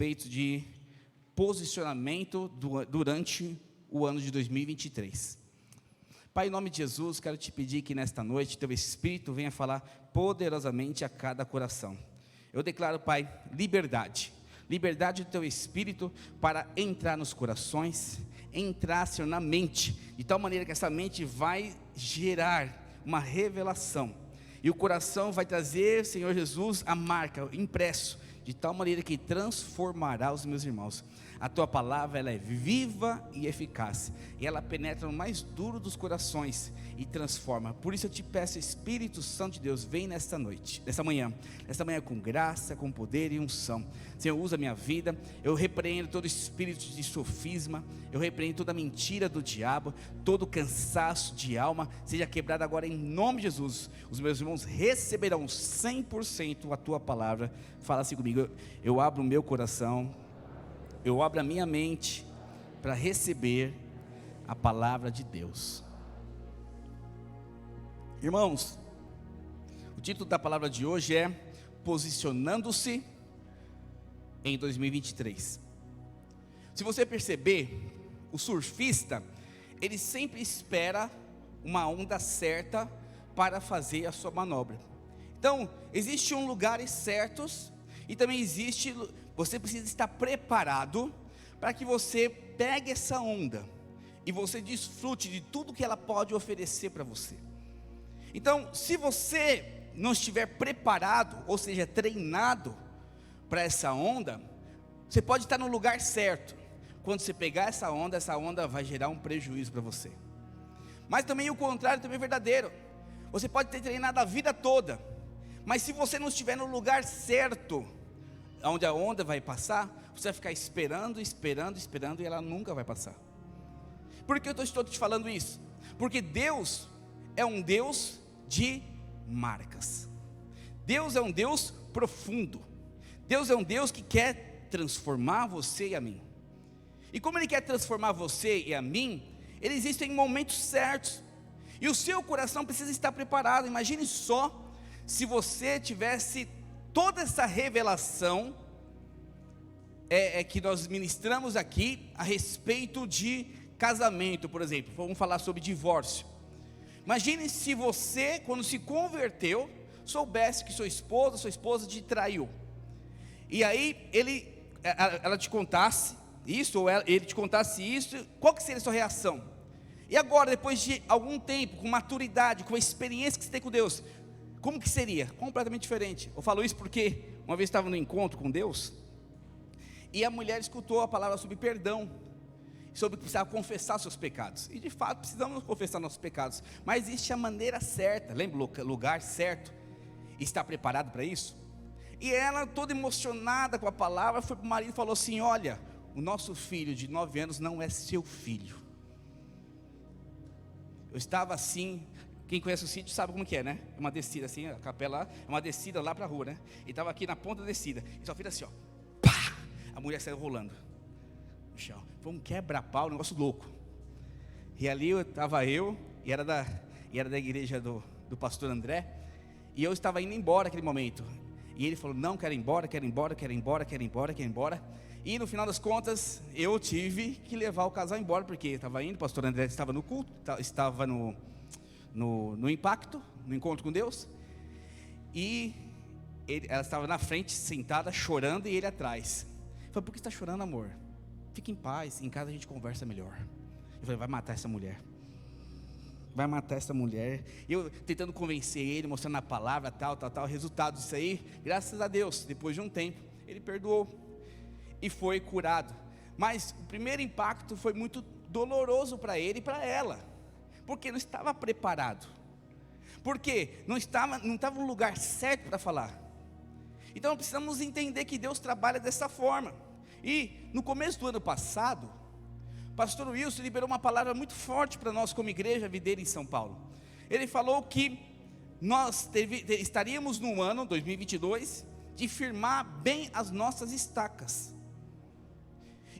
respeito de posicionamento durante o ano de 2023. Pai, em nome de Jesus, quero te pedir que nesta noite teu Espírito venha falar poderosamente a cada coração. Eu declaro, Pai, liberdade do teu Espírito para entrar nos corações, entrar, Senhor, na mente, de tal maneira que essa mente vai gerar uma revelação, e o coração vai trazer, Senhor Jesus, a marca, impresso, de tal maneira que transformará os meus irmãos. A tua palavra, ela é viva e eficaz, e ela penetra no mais duro dos corações e transforma. Por isso eu te peço, Espírito Santo de Deus, vem nesta noite, nesta manhã com graça, com poder e unção. Senhor, usa a minha vida. Eu repreendo todo espírito de sofisma, eu repreendo toda mentira do diabo, todo cansaço de alma, seja quebrado agora em nome de Jesus. Os meus irmãos receberão 100% a tua palavra. Fala assim comigo: eu abro o meu coração, eu abro a minha mente para receber a palavra de Deus. Irmãos, o título da palavra de hoje é Posicionando-se em 2023. Se você perceber, o surfista, ele sempre espera uma onda certa para fazer a sua manobra. Então, existem lugares certos e também existe, você precisa estar preparado para que você pegue essa onda e você desfrute de tudo que ela pode oferecer para você. Então, se você não estiver preparado, ou seja, treinado para essa onda, você pode estar no lugar certo. Quando você pegar essa onda vai gerar um prejuízo para você. Mas também o contrário também é verdadeiro. Você pode ter treinado a vida toda, mas se você não estiver no lugar certo, onde a onda vai passar, você vai ficar esperando e ela nunca vai passar. Por que eu estou te falando isso? Porque Deus é um Deus de marcas. Deus é um Deus profundo. Deus é um Deus que quer transformar você e a mim. E como Ele quer transformar você e a mim, Ele existe em momentos certos. E o seu coração precisa estar preparado. Imagine só se você tivesse toda essa revelação que nós ministramos aqui a respeito de casamento, por exemplo. Vamos falar sobre divórcio. Imagine se você, quando se converteu, soubesse que sua esposa te traiu. E aí ela te contasse isso, ou ele te contasse isso, qual que seria a sua reação? E agora, depois de algum tempo, com maturidade, com a experiência que você tem com Deus, como que seria? Completamente diferente. Eu falo isso porque uma vez estava no encontro com Deus, e a mulher escutou a palavra sobre perdão, sobre que precisava confessar seus pecados. E de fato precisamos confessar nossos pecados, mas existe a maneira certa. Lembra o lugar certo? Está preparado para isso? E ela, toda emocionada com a palavra, foi para o marido e falou assim: olha, o nosso filho de 9 anos não é seu filho. Eu estava assim. Quem conhece o sítio sabe como que é, né? É uma descida assim, a capela é uma descida lá para a rua, né? E estava aqui na ponta da descida, e só fez assim, ó, pá! A mulher saiu rolando no chão. Foi um quebra-pau, um negócio louco. E ali estava eu, e era da igreja do pastor André, e eu estava indo embora naquele momento. E ele falou: não, quero ir embora. E no final das contas, eu tive que levar o casal embora, porque estava indo, o pastor André estava no culto, estava no impacto, no encontro com Deus, e ela estava na frente, sentada, chorando, e ele atrás. Eu falei: por que você está chorando, amor? Fica em paz, em casa a gente conversa melhor. Eu falei: vai matar essa mulher. Eu tentando convencer ele, mostrando a palavra, tal. Resultado disso aí, graças a Deus, depois de um tempo, ele perdoou e foi curado. Mas o primeiro impacto foi muito doloroso para ele e para ela, porque não estava preparado, porque não estava no lugar certo para falar. Então precisamos entender que Deus trabalha dessa forma. E no começo do ano passado, pastor Wilson liberou uma palavra muito forte para nós como igreja Videira em São Paulo. Ele falou que nós estaríamos no ano 2022 de firmar bem as nossas estacas.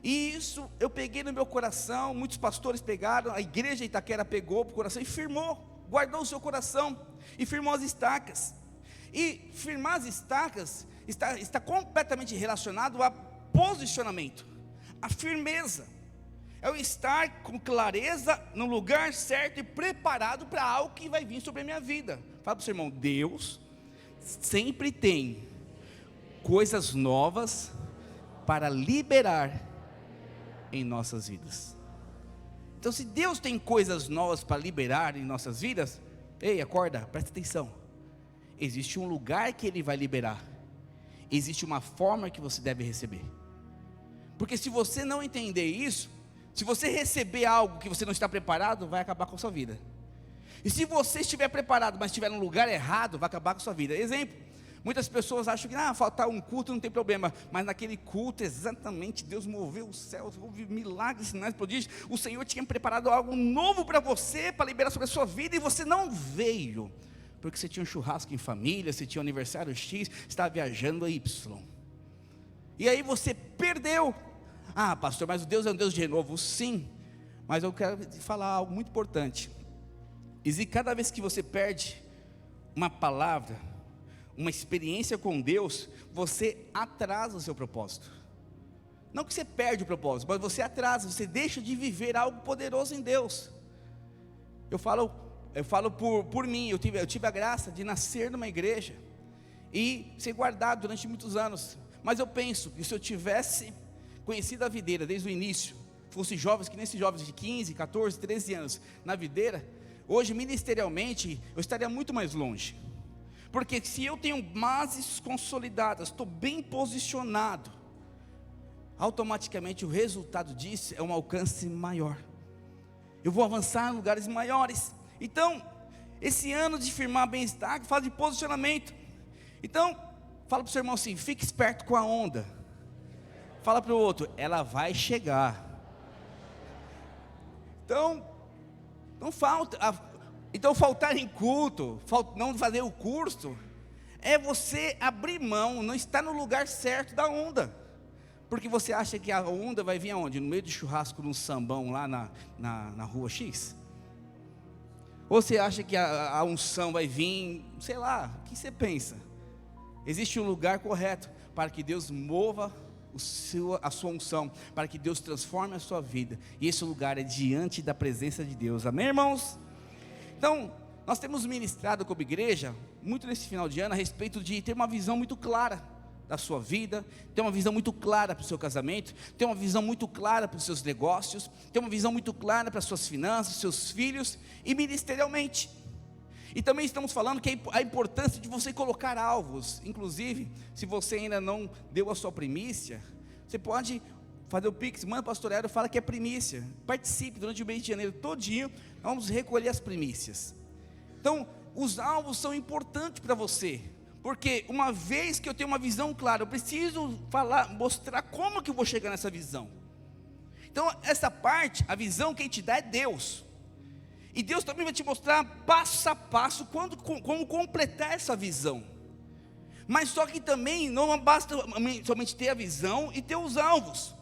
E isso eu peguei no meu coração, muitos pastores pegaram, a igreja Itaquera pegou para o coração e firmou, guardou o seu coração e firmou as estacas. E firmar as estacas está completamente relacionado a posicionamento, a firmeza, é o estar com clareza no lugar certo e preparado para algo que vai vir sobre a minha vida. Fala para o seu irmão: Deus sempre tem coisas novas para liberar em nossas vidas. Então, se Deus tem coisas novas para liberar em nossas vidas, ei, acorda, presta atenção. Existe um lugar que Ele vai liberar, existe uma forma que você deve receber. Porque se você não entender isso, se você receber algo que você não está preparado, vai acabar com a sua vida. E se você estiver preparado, mas estiver no lugar errado, vai acabar com a sua vida. Exemplo: muitas pessoas acham que faltar um culto não tem problema, mas naquele culto exatamente Deus moveu os céus, houve milagres, sinais, prodígios. O Senhor tinha preparado algo novo para você, para liberar sobre a sua vida, e você não veio, porque você tinha um churrasco em família, você tinha um aniversário X, estava viajando a Y, e aí você perdeu. Pastor, mas o Deus é um Deus de renovo. Sim, mas eu quero falar algo muito importante. E cada vez que você perde uma palavra, uma experiência com Deus, você atrasa o seu propósito. Não que você perde o propósito, mas você atrasa, você deixa de viver algo poderoso em Deus. Eu falo por mim, eu tive a graça de nascer numa igreja e ser guardado durante muitos anos, mas eu penso que se eu tivesse conhecido a videira desde o início, fosse jovens, que nem esses jovens de 15, 14, 13 anos na videira, hoje ministerialmente eu estaria muito mais longe. Porque se eu tenho bases consolidadas, estou bem posicionado, automaticamente o resultado disso é um alcance maior, eu vou avançar em lugares maiores. Então, esse ano de firmar bem-estar, fala de posicionamento. Então, fala para o seu irmão assim: fique esperto com a onda. Fala para o outro: ela vai chegar. Então, não falta. Então, faltar em culto, não fazer o curso, é você abrir mão, não estar no lugar certo da onda. Porque você acha que a onda vai vir aonde? No meio do churrasco, num sambão lá na rua X? Ou você acha que a unção vai vir, sei lá, o que você pensa? Existe um lugar correto para que Deus mova a sua unção, para que Deus transforme a sua vida, e esse lugar é diante da presença de Deus. Amém, irmãos? Então, nós temos ministrado como igreja muito nesse final de ano a respeito de ter uma visão muito clara da sua vida, ter uma visão muito clara para o seu casamento, ter uma visão muito clara para os seus negócios, ter uma visão muito clara para as suas finanças, seus filhos, e ministerialmente. E também estamos falando que a importância de você colocar alvos. Inclusive, se você ainda não deu a sua primícia, você pode fazer o Pix, manda para o pastor Hélio, fala que é primícia. Participe durante o mês de janeiro todinho, vamos recolher as primícias. Então, os alvos são importantes para você, porque uma vez que eu tenho uma visão clara, eu preciso mostrar como que eu vou chegar nessa visão. Então, essa parte, a visão quem te dá é Deus. E Deus também vai te mostrar passo a passo como completar essa visão. Mas só que também não basta somente ter a visão e ter os alvos.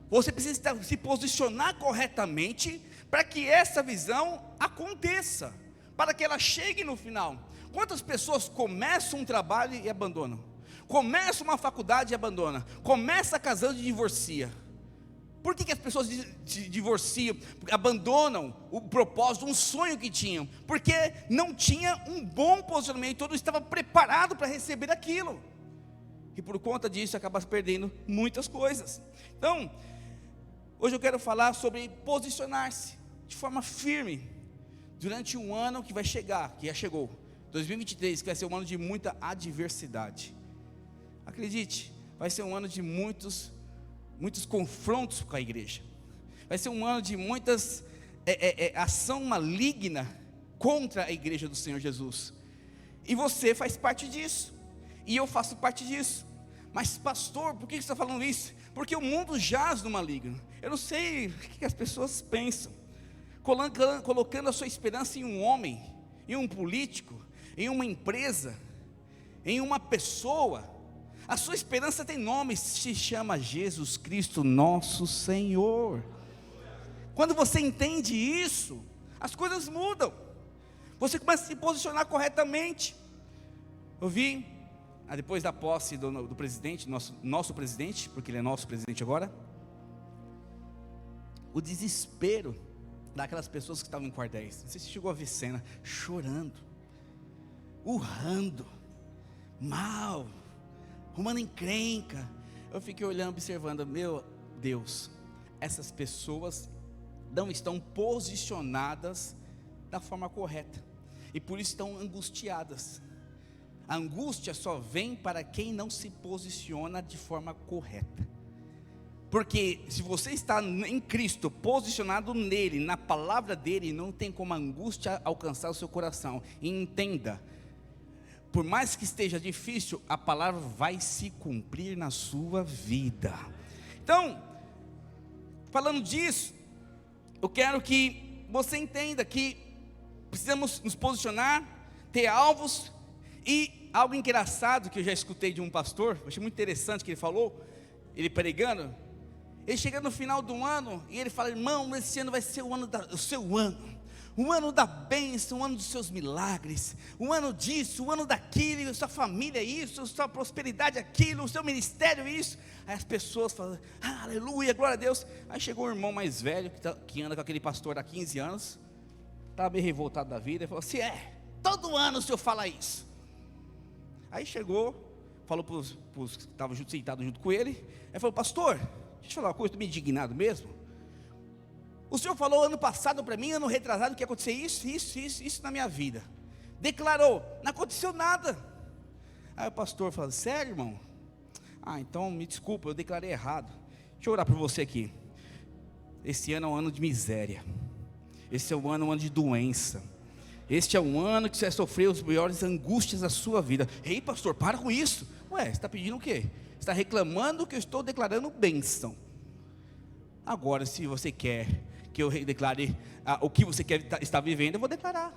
Você precisa se posicionar corretamente para que essa visão aconteça, para que ela chegue no final. Quantas pessoas começam um trabalho e abandonam? Começam uma faculdade e abandonam? Começa casando e divorcia? Por que as pessoas se divorciam, abandonam o propósito, um sonho que tinham? Porque não tinha um bom posicionamento, não estava preparado para receber aquilo, e por conta disso acaba perdendo muitas coisas. Então, hoje eu quero falar sobre posicionar-se de forma firme, durante um ano que vai chegar, que já chegou, 2023, que vai ser um ano de muita adversidade. Acredite, vai ser um ano de muitos confrontos com a igreja. Vai ser um ano de muitas ação maligna contra a igreja do Senhor Jesus. E você faz parte disso, e eu faço parte disso. Mas pastor, por que você está falando isso? Porque o mundo jaz no maligno. Eu não sei o que as pessoas pensam, colocando a sua esperança em um homem, em um político, em uma empresa, em uma pessoa. A sua esperança tem nome, se chama Jesus Cristo, nosso Senhor. Quando você entende isso, as coisas mudam. Você começa a se posicionar corretamente. Eu vi depois da posse do presidente, nosso presidente, porque ele é nosso presidente agora, o desespero daquelas pessoas que estavam em quartéis. Não sei se chegou a ver cena, chorando, urrando, mal, arrumando encrenca. Eu fiquei olhando, observando, meu Deus, essas pessoas não estão posicionadas da forma correta, e por isso estão angustiadas. A angústia só vem para quem não se posiciona de forma correta. Porque se você está em Cristo, posicionado nele, na palavra dele, não tem como a angústia alcançar o seu coração. E entenda, por mais que esteja difícil, a palavra vai se cumprir na sua vida. Então, falando disso, eu quero que você entenda que precisamos nos posicionar, ter alvos. E algo engraçado que eu já escutei de um pastor, eu achei muito interessante que ele falou, ele pregando, ele chega no final do ano e ele fala: irmão, esse ano vai ser o seu ano, um ano da bênção, um ano dos seus milagres, um ano disso, um ano daquilo, sua família isso, sua prosperidade aquilo, o seu ministério isso. Aí as pessoas falam: aleluia, glória a Deus. Aí chegou um irmão mais velho, que anda com aquele pastor há 15 anos, estava bem revoltado da vida, e falou assim: todo ano o senhor fala isso. Aí chegou, falou para os que estavam sentados junto com ele, aí falou: pastor, deixa eu te falar uma coisa, estou meio indignado mesmo. O senhor falou ano passado para mim, ano retrasado, que ia acontecer isso na minha vida. Declarou, não aconteceu nada. Aí o pastor falou: sério, irmão? Então me desculpa, eu declarei errado. Deixa eu orar por você aqui. Esse ano é um ano de miséria. Esse é um ano de doença. Este é um ano que você vai sofrer as maiores angústias da sua vida. Ei, pastor, para com isso. Ué, você está pedindo o quê? Você está reclamando que eu estou declarando bênção. Agora, se você quer que eu declare o que você quer estar vivendo, eu vou declarar.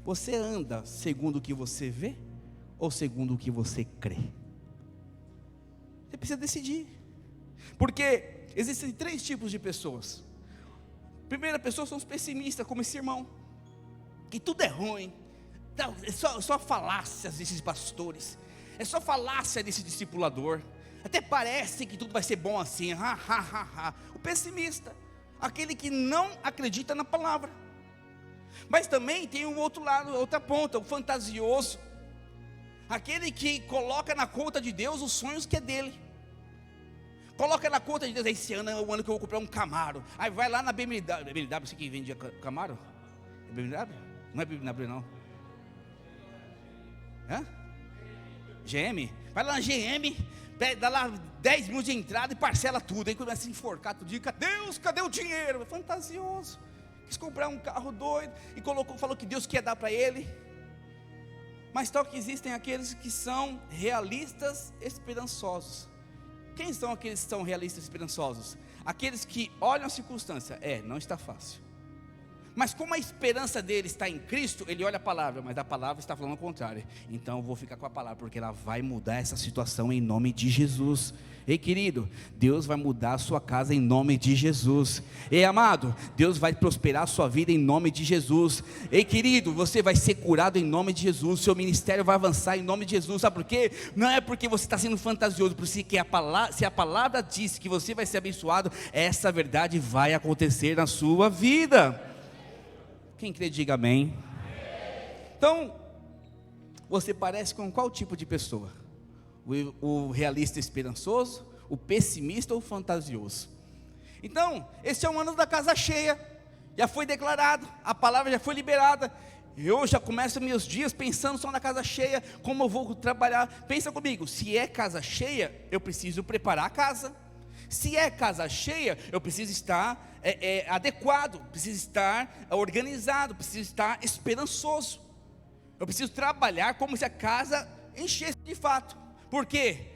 Você anda segundo o que você vê ou segundo o que você crê? Você precisa decidir. Porque existem 3 tipos de pessoas. A primeira pessoa são os pessimistas, como esse irmão, que tudo é ruim, é só falácias desses pastores, é só falácia desse discipulador, até parece que tudo vai ser bom assim, O pessimista, aquele que não acredita na palavra. Mas também tem o outro lado, a outra ponta, o fantasioso, aquele que coloca na conta de Deus os sonhos que é dele. Coloca na conta de Deus: esse ano é o ano que eu vou comprar um Camaro. Aí vai lá na BMW, você que vende Camaro? É BMW? Não é BMW não. GM? Vai lá na GM, dá lá 10 mil de entrada e parcela tudo. Aí começa a se enforcar todo dia: cadê o dinheiro? É fantasioso. Quis comprar um carro doido e falou que Deus quer dar para ele. Mas tal que existem aqueles que são realistas esperançosos. Quem são aqueles que são realistas esperançosos? Aqueles que olham a circunstância: não está fácil. Mas como a esperança dele está em Cristo, ele olha a palavra, mas a palavra está falando o contrário. Então eu vou ficar com a palavra, porque ela vai mudar essa situação em nome de Jesus. Ei, querido, Deus vai mudar a sua casa em nome de Jesus. Ei, amado, Deus vai prosperar a sua vida em nome de Jesus. Ei, querido, você vai ser curado em nome de Jesus. Seu ministério vai avançar em nome de Jesus. Sabe por quê? Não é porque você está sendo fantasioso, porque se a palavra diz que você vai ser abençoado, essa verdade vai acontecer na sua vida. Quem crê, diga amém. Então, você parece com qual tipo de pessoa? O realista esperançoso, o pessimista ou o fantasioso? Então, esse é um ano da casa cheia, já foi declarado, a palavra já foi liberada. Eu já começo meus dias pensando só na casa cheia, como eu vou trabalhar. Pensa comigo, se é casa cheia, eu preciso preparar a casa. Se é casa cheia, eu preciso estar adequado, preciso estar organizado, preciso estar esperançoso. Eu preciso trabalhar como se a casa enchesse de fato. Porque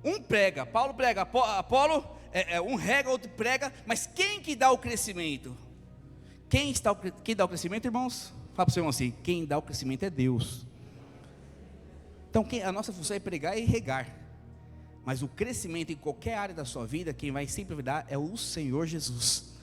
um prega, Paulo prega, Apolo, um rega, outro prega, mas quem que dá o crescimento? Quem dá o crescimento, irmãos? Fala para o seu irmão assim: quem dá o crescimento é Deus. Então a nossa função é pregar e regar. Mas o crescimento em qualquer área da sua vida, quem vai sempre dar é o Senhor Jesus.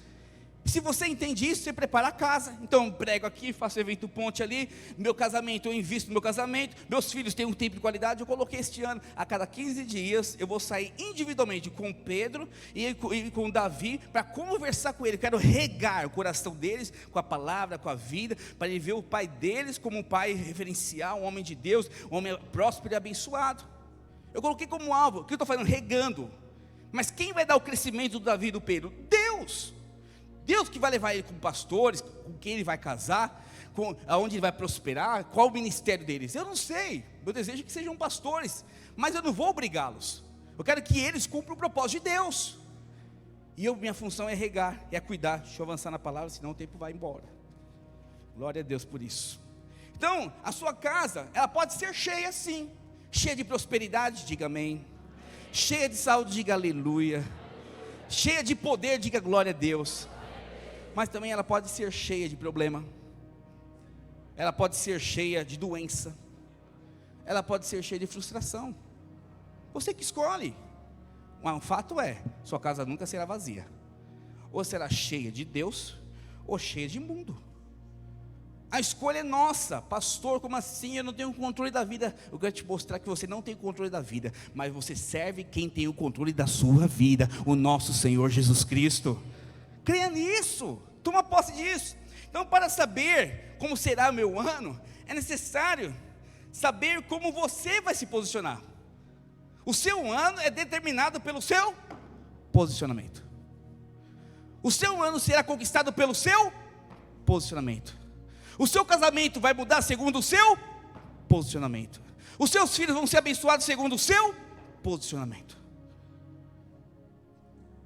Se você entende isso, você prepara a casa. Então eu prego aqui, faço evento ponte ali, meu casamento, eu invisto no meu casamento, meus filhos têm um tempo de qualidade. Eu coloquei este ano, a cada 15 dias, eu vou sair individualmente com Pedro e com Davi, para conversar com ele. Eu quero regar o coração deles com a palavra, com a vida, para ele ver o pai deles como um pai referencial, um homem de Deus, um homem próspero e abençoado. Eu coloquei como alvo, o que eu estou fazendo? Regando. Mas quem vai dar o crescimento do Davi e do Pedro? Deus. Deus que vai levar ele com pastores, com quem ele vai casar, aonde ele vai prosperar, qual o ministério deles. Eu não sei, meu desejo é que sejam pastores, mas eu não vou obrigá-los. Eu quero que eles cumpram o propósito de Deus. E minha função é regar, é cuidar. Deixa eu avançar na palavra, senão o tempo vai embora. Glória a Deus por isso. Então, a sua casa, ela pode ser cheia sim, cheia de prosperidade, diga amém. Cheia de saúde, diga aleluia. Cheia de poder, diga glória a Deus. Mas também ela pode ser cheia de problema, ela pode ser cheia de doença, ela pode ser cheia de frustração. Você que escolhe. Mas o fato é, sua casa nunca será vazia. Ou será cheia de Deus, ou cheia de mundo. A escolha é nossa. Pastor, como assim? Eu não tenho controle da vida. Eu quero te mostrar que você não tem controle da vida, mas você serve quem tem o controle da sua vida, o nosso Senhor Jesus Cristo. Creia nisso, toma posse disso. Então, para saber como será o meu ano, é necessário saber como você vai se posicionar. O seu ano é determinado pelo seu posicionamento. O seu ano será conquistado pelo seu posicionamento. O seu casamento vai mudar segundo o seu posicionamento. Os seus filhos vão ser abençoados segundo o seu posicionamento.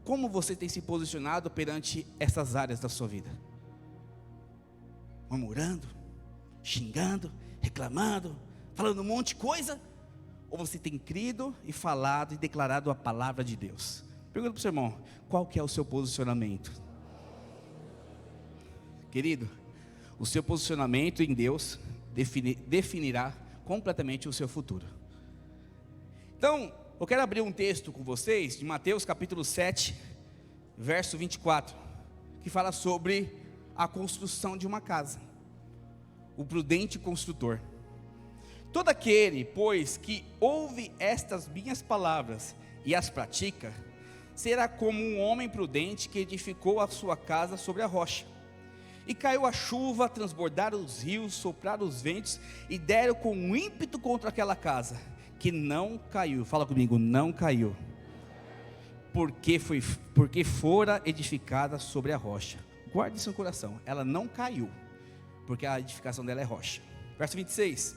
Como você tem se posicionado perante essas áreas da sua vida? Murmurando, xingando, reclamando, falando um monte de coisa? Ou você tem crido e falado e declarado a palavra de Deus? Pergunta para o seu irmão, qual que é o seu posicionamento? Querido, o seu posicionamento em Deus definirá completamente o seu futuro. Então, eu quero abrir um texto com vocês, de Mateus capítulo 7, verso 24, que fala sobre a construção de uma casa. O prudente construtor. Todo aquele, pois, que ouve estas minhas palavras e as pratica, será como um homem prudente que edificou a sua casa sobre a rocha. E caiu a chuva, transbordaram os rios, sopraram os ventos, e deram com um ímpeto contra aquela casa, que não caiu. Fala comigo, não caiu. Porque fora edificada sobre a rocha. Guarde isso no coração, ela não caiu, porque a edificação dela é rocha. Verso 26.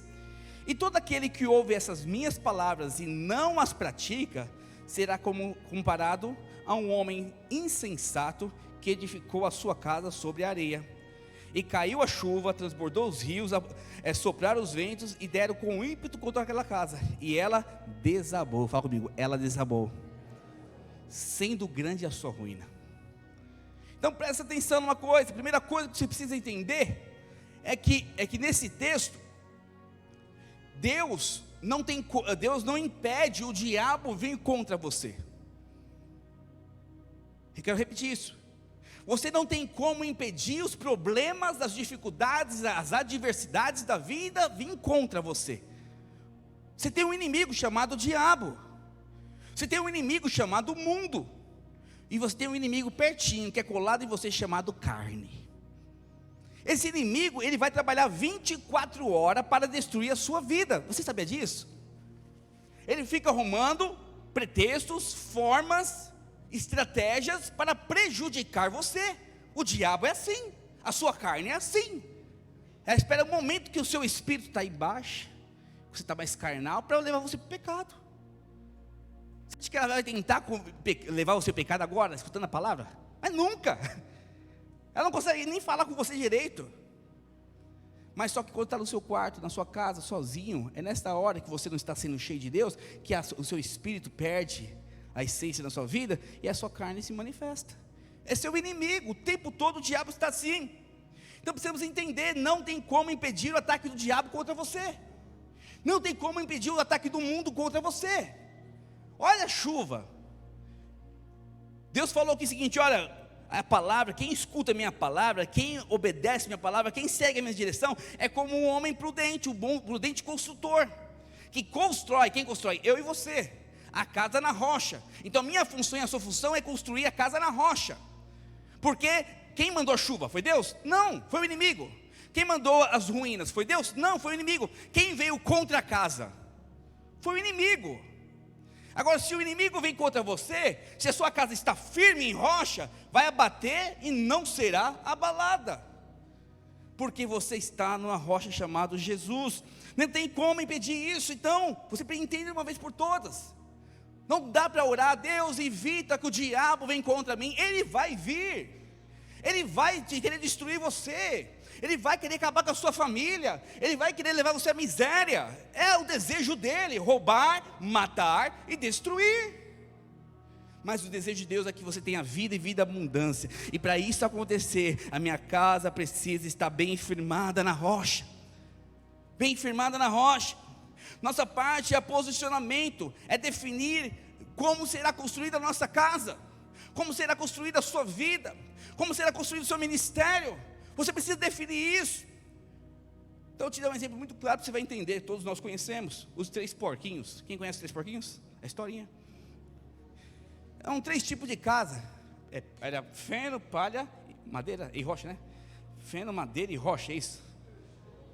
E todo aquele que ouve essas minhas palavras e não as pratica, será comparado a um homem insensato, que edificou a sua casa sobre a areia. E caiu a chuva, transbordou os rios, sopraram os ventos, e deram com ímpeto contra aquela casa, e ela desabou. Fala comigo, ela desabou, sendo grande a sua ruína. Então presta atenção numa coisa. A primeira coisa que você precisa entender é que nesse texto, Deus não impede o diabo vir contra você. Eu quero repetir isso. Você não tem como impedir os problemas, as dificuldades, as adversidades da vida vir contra você. Você tem um inimigo chamado diabo. Você tem um inimigo chamado mundo. E você tem um inimigo pertinho, que é colado em você, chamado carne. Esse inimigo, ele vai trabalhar 24 horas para destruir a sua vida. Você sabia disso? Ele fica arrumando pretextos, formas, estratégias para prejudicar você. O diabo é assim, a sua carne é assim. Ela espera o momento que o seu espírito está embaixo, você está mais carnal, para levar você para o pecado. Você acha que ela vai tentar levar você ao pecado agora, escutando a palavra? Mas nunca. Ela não consegue nem falar com você direito. Mas só que quando está no seu quarto, na sua casa, sozinho, é nesta hora que você não está sendo cheio de Deus, que o seu espírito perde a essência da sua vida, e a sua carne se manifesta. É seu inimigo, o tempo todo o diabo está assim. Então precisamos entender, não tem como impedir o ataque do diabo contra você. Não tem como impedir o ataque do mundo contra você. Olha a chuva. Deus falou aqui o seguinte, olha, a palavra, quem escuta a minha palavra, quem obedece a minha palavra, quem segue a minha direção, é como um homem prudente, um bom prudente construtor, que constrói, quem constrói? Eu e você, a casa na rocha. Então minha função e a sua função é construir a casa na rocha, porque quem mandou a chuva? Foi Deus? Não, foi o inimigo. Quem mandou as ruínas? Foi Deus? Não, foi o inimigo. Quem veio contra a casa? Foi o inimigo. Agora, se o inimigo vem contra você, se a sua casa está firme em rocha, vai abater e não será abalada, porque você está numa rocha chamada Jesus. Não tem como impedir isso. Então, você entende uma vez por todas. Não dá para orar: Deus, evita que o diabo venha contra mim. Ele vai vir, ele vai querer destruir você, ele vai querer acabar com a sua família, ele vai querer levar você à miséria. É o desejo dele: roubar, matar e destruir. Mas o desejo de Deus é que você tenha vida e vida abundância. E para isso acontecer, a minha casa precisa estar bem firmada na rocha. Bem firmada na rocha. Nossa parte é posicionamento, é definir como será construída a nossa casa, como será construída a sua vida, como será construído o seu ministério. Você precisa definir isso. Então eu te dou um exemplo muito claro, que você vai entender. Todos nós conhecemos os 3 porquinhos. Quem conhece os 3 porquinhos? É a historinha. Eram 3 tipos de casa. Era feno, palha, madeira e rocha, né? Feno, madeira e rocha, é isso?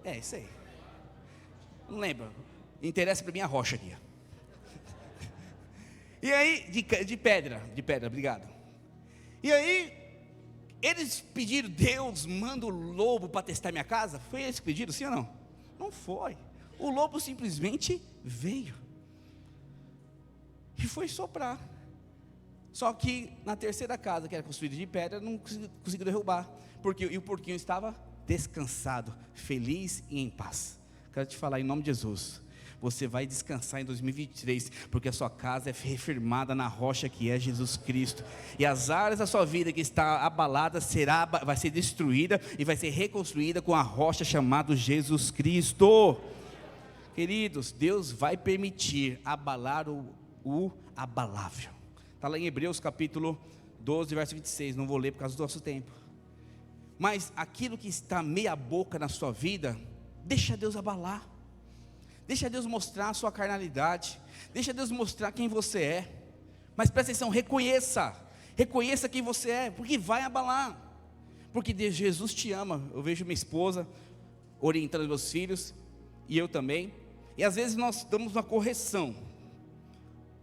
É isso aí. Não lembro. Interessa para mim a rocha aqui. E aí, de pedra, obrigado. E aí, eles pediram: Deus, manda o lobo para testar minha casa. Foi eles que pediram, sim ou não? Não foi. O lobo simplesmente veio e foi soprar. Só que na terceira casa, que era construída de pedra, não conseguiu derrubar, porque o porquinho estava descansado, feliz e em paz. Quero te falar em nome de Jesus: você vai descansar em 2023, porque a sua casa é refirmada na rocha que é Jesus Cristo, e as áreas da sua vida que está abalada vai ser destruída e vai ser reconstruída com a rocha chamada Jesus Cristo. Queridos, Deus vai permitir abalar o abalável. Está lá em Hebreus capítulo 12, verso 26, não vou ler por causa do nosso tempo. Mas aquilo que está meia boca na sua vida, deixa Deus abalar. Deixa Deus mostrar a sua carnalidade, deixa Deus mostrar quem você é. Mas presta atenção, reconheça quem você é, porque vai abalar. Porque Jesus te ama. Eu vejo minha esposa orientando meus filhos, e eu também. E às vezes nós damos uma correção,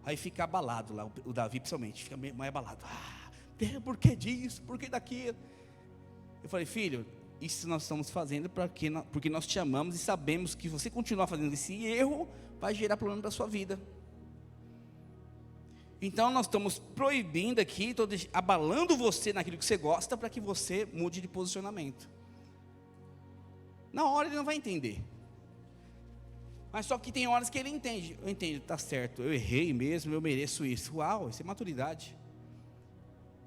aí fica abalado lá, o Davi principalmente, fica mais abalado. Por que disso, por que daquilo? Eu falei: filho, isso nós estamos fazendo porque nós te amamos e sabemos que você continuar fazendo esse erro vai gerar problema para a sua vida. Então nós estamos proibindo aqui, abalando você naquilo que você gosta, para que você mude de posicionamento. Na hora ele não vai entender, mas só que tem horas que ele entende. Eu entendo, está certo, eu errei mesmo, eu mereço isso. Uau, isso é maturidade.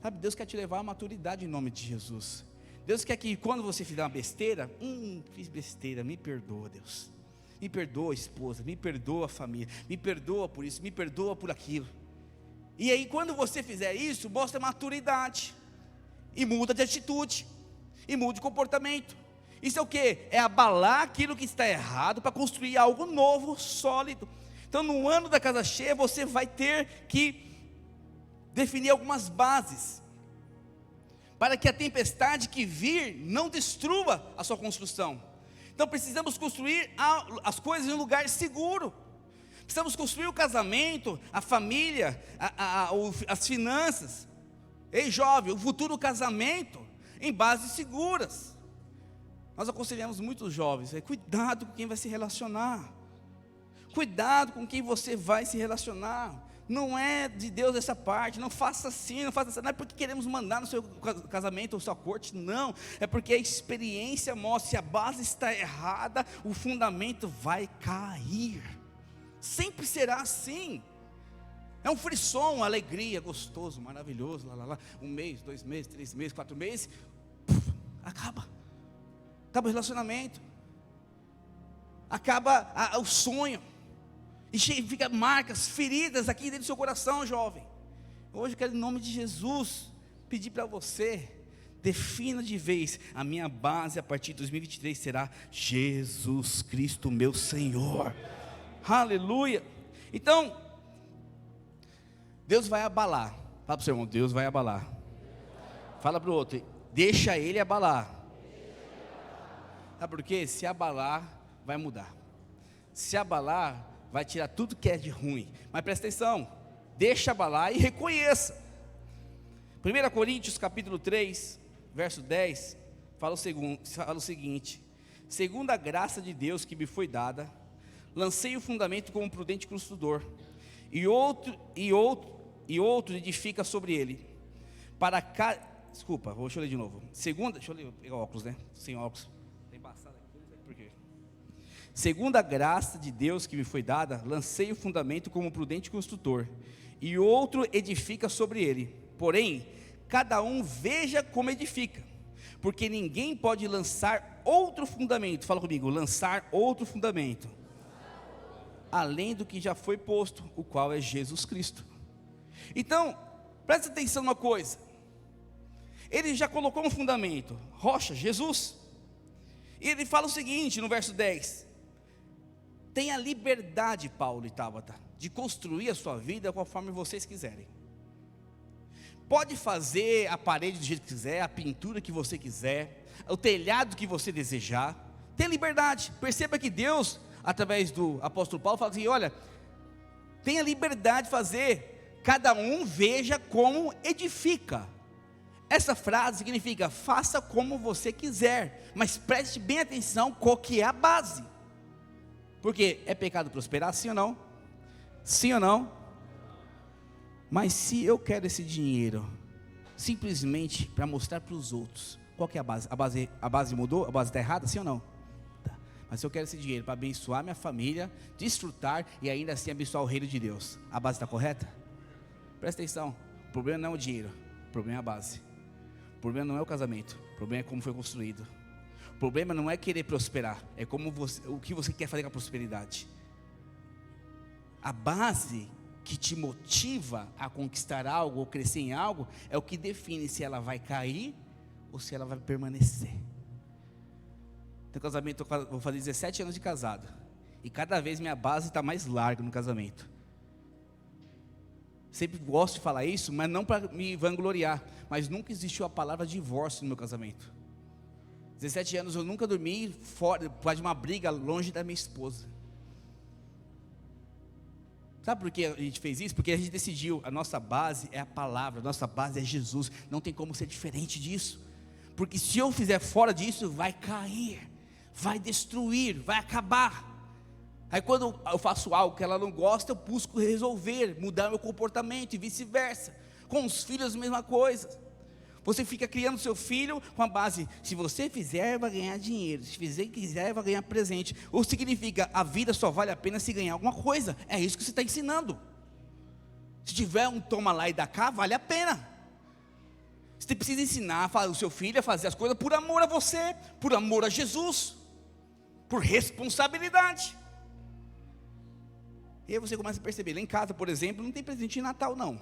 Sabe, Deus quer te levar à maturidade em nome de Jesus. Deus quer que quando você fizer uma besteira, fiz besteira, me perdoa, Deus. Me perdoa, esposa, me perdoa, família, me perdoa por isso, me perdoa por aquilo. E aí quando você fizer isso, mostra maturidade, e muda de atitude, e muda de comportamento. Isso é o que? É abalar aquilo que está errado, para construir algo novo, sólido. Então no ano da casa cheia, você vai ter que definir algumas bases, para que a tempestade que vir não destrua a sua construção. Então precisamos construir as coisas em um lugar seguro. Precisamos construir o casamento, a família, as finanças. Ei jovem, o futuro casamento em bases seguras. Nós aconselhamos muitos jovens: cuidado com quem vai se relacionar. Cuidado com quem você vai se relacionar. Não é de Deus essa parte, não faça assim, não é porque queremos mandar no seu casamento ou sua corte, não, é porque a experiência mostra: se a base está errada, o fundamento vai cair, sempre será assim. É um frisson, uma alegria, gostoso, maravilhoso, um mês, 2 meses, 3 meses, 4 meses, acaba o relacionamento, acaba o sonho, e fica marcas, feridas aqui dentro do seu coração, jovem. Hoje eu quero, em nome de Jesus, pedir para você, defina de vez, a minha base a partir de 2023 será Jesus Cristo meu Senhor, aleluia. Então, Deus vai abalar, fala para o seu irmão, Deus vai abalar, fala para o outro, deixa Ele abalar, sabe por quê? Se abalar, vai mudar, se abalar, vai tirar tudo que é de ruim, mas presta atenção, deixa abalar e reconheça. 1 Coríntios capítulo 3, verso 10, fala o seguinte: segundo a graça de Deus que me foi dada, lancei o fundamento como um prudente construtor, e outro edifica sobre ele, deixa eu ler de novo, deixa eu ler, pegar óculos, sem óculos, tem passado aqui, não sei porquê. Segundo a graça de Deus que me foi dada, lancei o fundamento como um prudente construtor, e outro edifica sobre ele, porém, cada um veja como edifica, porque ninguém pode lançar outro fundamento, fala comigo, lançar outro fundamento, além do que já foi posto, o qual é Jesus Cristo. Então, presta atenção numa coisa, ele já colocou um fundamento, rocha, Jesus, e ele fala o seguinte no verso 10, tenha liberdade, Paulo e Tabata, de construir a sua vida conforme vocês quiserem. Pode fazer a parede do jeito que quiser, a pintura que você quiser, o telhado que você desejar, tenha liberdade. Perceba que Deus, através do apóstolo Paulo, fala assim, olha, tenha liberdade de fazer, cada um veja como edifica. Essa frase significa, faça como você quiser, mas preste bem atenção qual que é a base, porque é pecado prosperar, sim ou não? Sim ou não? Mas se eu quero esse dinheiro simplesmente para mostrar para os outros, qual que é a base? A base mudou? A base está errada? Sim ou não? Tá. Mas se eu quero esse dinheiro para abençoar minha família, desfrutar e ainda assim abençoar o reino de Deus, a base está correta? Presta atenção, o problema não é o dinheiro, o problema é a base. O problema não é o casamento, o problema é como foi construído. O problema não é querer prosperar, é o que você quer fazer com a prosperidade. A base que te motiva a conquistar algo ou crescer em algo é o que define se ela vai cair ou se ela vai permanecer. No casamento, eu vou fazer 17 anos de casado e cada vez minha base está mais larga no casamento. Sempre gosto de falar isso, mas não para me vangloriar, mas nunca existiu a palavra divórcio no meu casamento. 17 anos eu nunca dormi fora, por causa de uma briga longe da minha esposa. Sabe por que a gente fez isso? Porque a gente decidiu, a nossa base é a palavra, a nossa base é Jesus, não tem como ser diferente disso, porque se eu fizer fora disso, vai cair, vai destruir, vai acabar. Aí quando eu faço algo que ela não gosta, eu busco resolver, mudar meu comportamento e vice-versa. Com os filhos a mesma coisa. Você fica criando seu filho com a base, se você fizer vai ganhar dinheiro, se quiser vai ganhar presente. Ou significa, a vida só vale a pena se ganhar alguma coisa. É isso que você está ensinando. Se tiver um toma lá e dá cá, vale a pena. Você precisa ensinar o seu filho a fazer as coisas por amor a você, por amor a Jesus, por responsabilidade. E aí você começa a perceber, lá em casa, por exemplo, não tem presente de Natal não,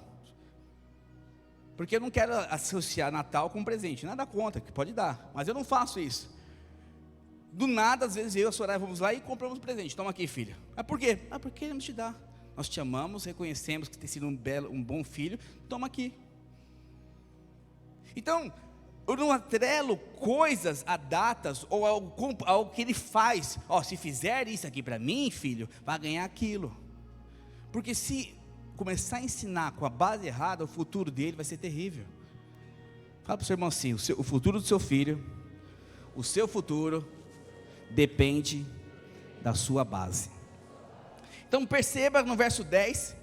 porque eu não quero associar Natal com presente, nada contra, que pode dar, mas eu não faço isso. Do nada, às vezes eu e a Soraya vamos lá e compramos um presente, toma aqui filha. Mas por quê? Porque queremos te dar, nós te amamos, reconhecemos que tem sido um bom filho, toma aqui. Então, eu não atrelo coisas a datas ou ao que ele faz. Se fizer isso aqui para mim, filho, vai ganhar aquilo. Porque se começar a ensinar com a base errada, o futuro dele vai ser terrível. Fala para o seu irmão assim, o futuro do seu filho, o seu futuro depende da sua base. Então perceba no verso 10,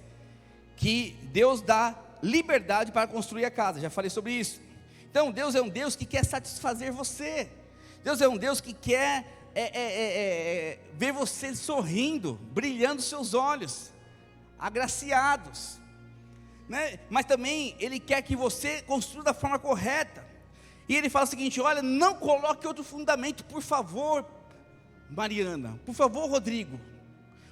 que Deus dá liberdade para construir a casa, já falei sobre isso. Então Deus é um Deus que quer satisfazer você, Deus é um Deus que quer ver você sorrindo, brilhando os seus olhos, agraciados, né? Mas também Ele quer que você construa da forma correta, e Ele fala o seguinte, olha, não coloque outro fundamento, por favor Mariana, por favor Rodrigo,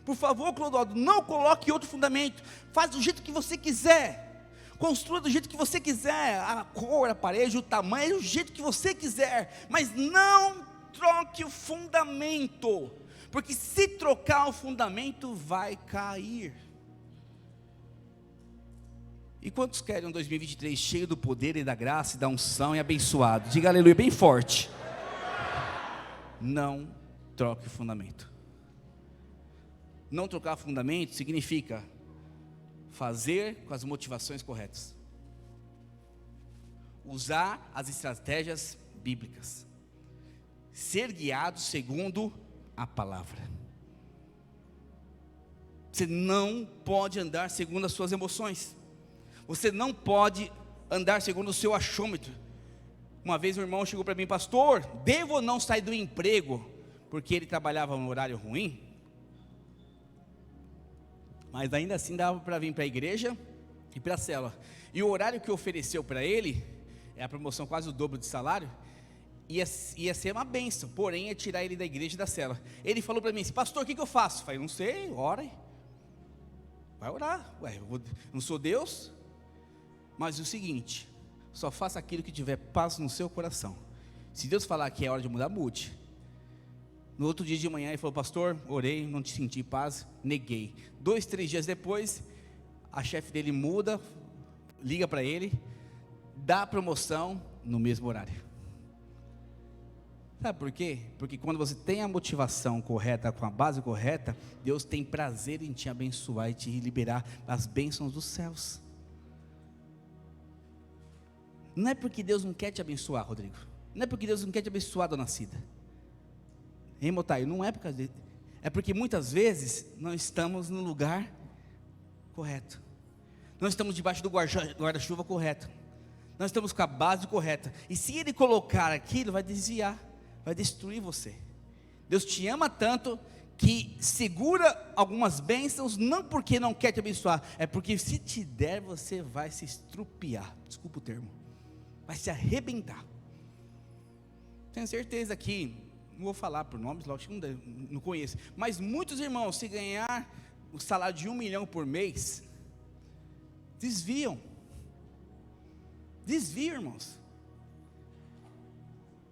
por favor Clodoaldo, não coloque outro fundamento, faz do jeito que você quiser, construa do jeito que você quiser, a cor, a parede, o tamanho, do jeito que você quiser, mas não troque o fundamento, porque se trocar o fundamento, vai cair. E quantos querem um 2023 cheio do poder e da graça e da unção e abençoado? Diga aleluia bem forte. Não troque o fundamento. Não trocar fundamento significa fazer com as motivações corretas, usar as estratégias bíblicas, ser guiado segundo a palavra. Você não pode andar segundo as suas emoções, você não pode andar segundo o seu achômetro. Uma vez um irmão chegou para mim: pastor, devo ou não sair do emprego porque ele trabalhava num horário ruim? Mas ainda assim dava para vir para a igreja e para a célula. E o horário que ofereceu para ele, é a promoção quase o dobro de salário, ia ser uma bênção, porém ia tirar ele da igreja e da célula. Ele falou para mim assim: pastor, o que eu faço? Eu falei: não sei, ora. Vai orar, ué, não sou Deus? Mas o seguinte, só faça aquilo que tiver paz no seu coração. Se Deus falar que é hora de mudar, mude. No outro dia de manhã ele falou: pastor, orei, não te senti paz, neguei. 2, 3 dias depois, a chefe dele muda, liga para ele, dá promoção no mesmo horário. Sabe por quê? Porque quando você tem a motivação correta, com a base correta, Deus tem prazer em te abençoar e te liberar as bênçãos dos céus. Não é porque Deus não quer te abençoar, Rodrigo. Não é porque Deus não quer te abençoar, dona Cida. Hein, Motaio? Não é por causa disso. É porque muitas vezes não estamos no lugar correto. Não estamos debaixo do guarda-chuva correto. Não estamos com a base correta. E se Ele colocar aquilo, vai desviar, vai destruir você. Deus te ama tanto que segura algumas bênçãos, não porque não quer te abençoar, é porque se te der, você vai se estrupiar. Desculpa o termo. Vai se arrebentar. Tenho certeza que, não vou falar por nomes, lógico que não conheço, mas muitos irmãos, se ganhar o salário de 1 milhão por mês, desviam, irmãos.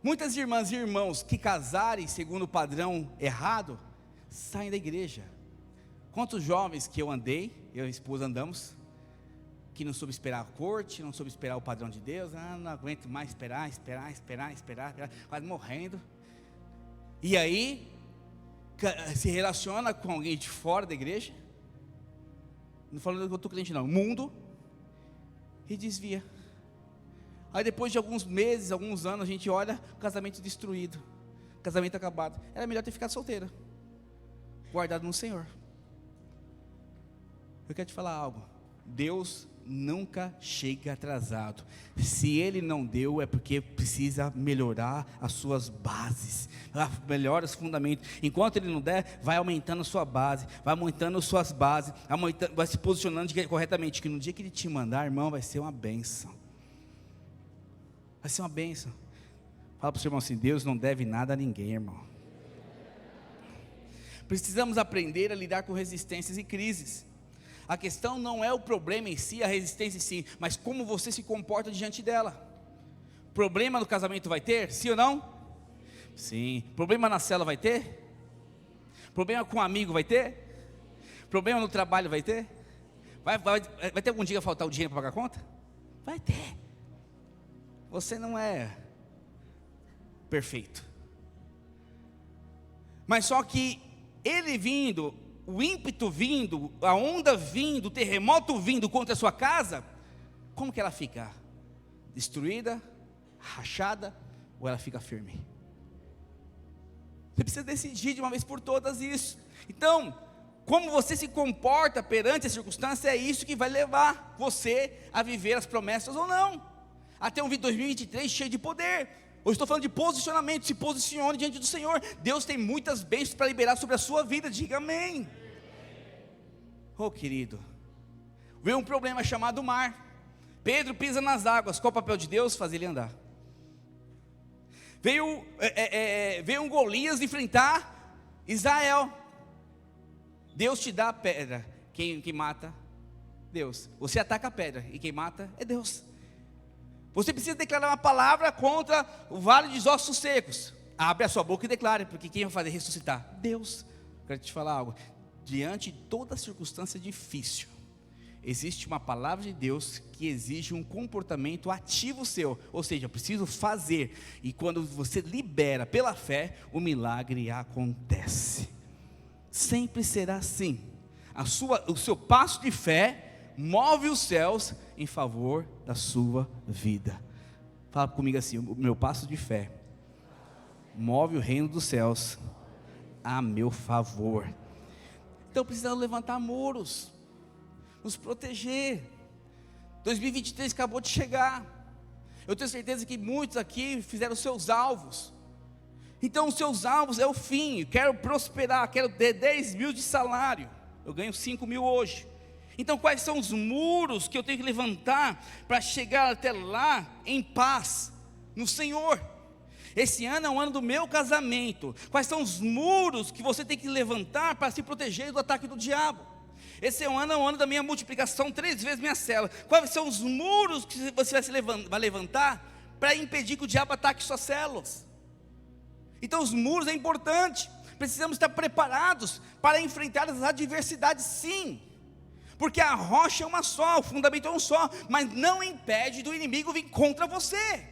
Muitas irmãs e irmãos que casarem segundo o padrão errado, saem da igreja. Quantos jovens que eu andei, eu e a esposa andamos, que não soube esperar a corte, não soube esperar o padrão de Deus, não aguento mais esperar, quase morrendo. E aí, se relaciona com alguém de fora da igreja, não falando que eu estou crente não, mundo, e desvia. Aí depois de alguns meses, alguns anos, a gente olha, o casamento destruído, casamento acabado. Era melhor ter ficado solteira, guardado no Senhor. Eu quero te falar algo: Deus nunca chega atrasado. Se Ele não deu, é porque precisa melhorar as suas bases, melhora os fundamentos. Enquanto Ele não der, vai aumentando a sua base, vai aumentando as suas bases, vai se posicionando corretamente, que no dia que Ele te mandar, irmão, vai ser uma bênção. Vai ser uma bênção. Fala para o seu irmão assim: Deus não deve nada a ninguém, irmão. Precisamos aprender a lidar com resistências e crises. A questão não é o problema em si, a resistência em si, mas como você se comporta diante dela. Problema no casamento vai ter? Sim ou não? Sim. Problema na célula vai ter? Problema com um amigo vai ter? Problema no trabalho vai ter? Vai ter algum dia que faltar o dinheiro para pagar a conta? Vai ter. Você não é perfeito. Mas só que ele vindo, o ímpeto vindo, a onda vindo, o terremoto vindo contra a sua casa, como que ela fica? Destruída, rachada, ou ela fica firme? Você precisa decidir de uma vez por todas isso. Então, como você se comporta perante a circunstância, é isso que vai levar você a viver as promessas ou não. Até um 2023 cheio de poder. Eu estou falando de posicionamento. Se posicione diante do Senhor. Deus tem muitas bênçãos para liberar sobre a sua vida. Diga amém. Oh, querido, veio um problema chamado mar. Pedro pisa nas águas. Qual o papel de Deus? Fazer ele andar. Veio um Golias enfrentar Israel. Deus te dá a pedra. Quem mata Deus. Você ataca a pedra e quem mata é Deus. Você precisa declarar uma palavra contra o vale de ossos secos. Abre a sua boca e declare, porque quem vai fazer ressuscitar? Deus. Quero te falar algo. Diante de toda circunstância difícil, existe uma palavra de Deus que exige um comportamento ativo seu. Ou seja, eu preciso fazer. E quando você libera pela fé, o milagre acontece. Sempre será assim. O seu passo de fé move os céus em favor da sua vida. Fala comigo assim: o meu passo de fé move o reino dos céus a meu favor. Então precisamos levantar muros, nos proteger. 2023 acabou de chegar. Eu tenho certeza que muitos aqui fizeram seus alvos. Então os seus alvos é o fim. Quero prosperar, quero ter 10 mil de salário. Eu ganho 5 mil hoje. Então quais são os muros que eu tenho que levantar para chegar até lá em paz no Senhor? Esse ano é o ano do meu casamento. Quais são os muros que você tem que levantar para se proteger do ataque do diabo? Esse é o ano da minha multiplicação, 3 vezes minha célula. Quais são os muros que você vai levantar para impedir que o diabo ataque suas células? Então os muros é importante. Precisamos estar preparados para enfrentar as adversidades, sim. Porque a rocha é uma só, o fundamento é um só, mas não impede do inimigo vir contra você.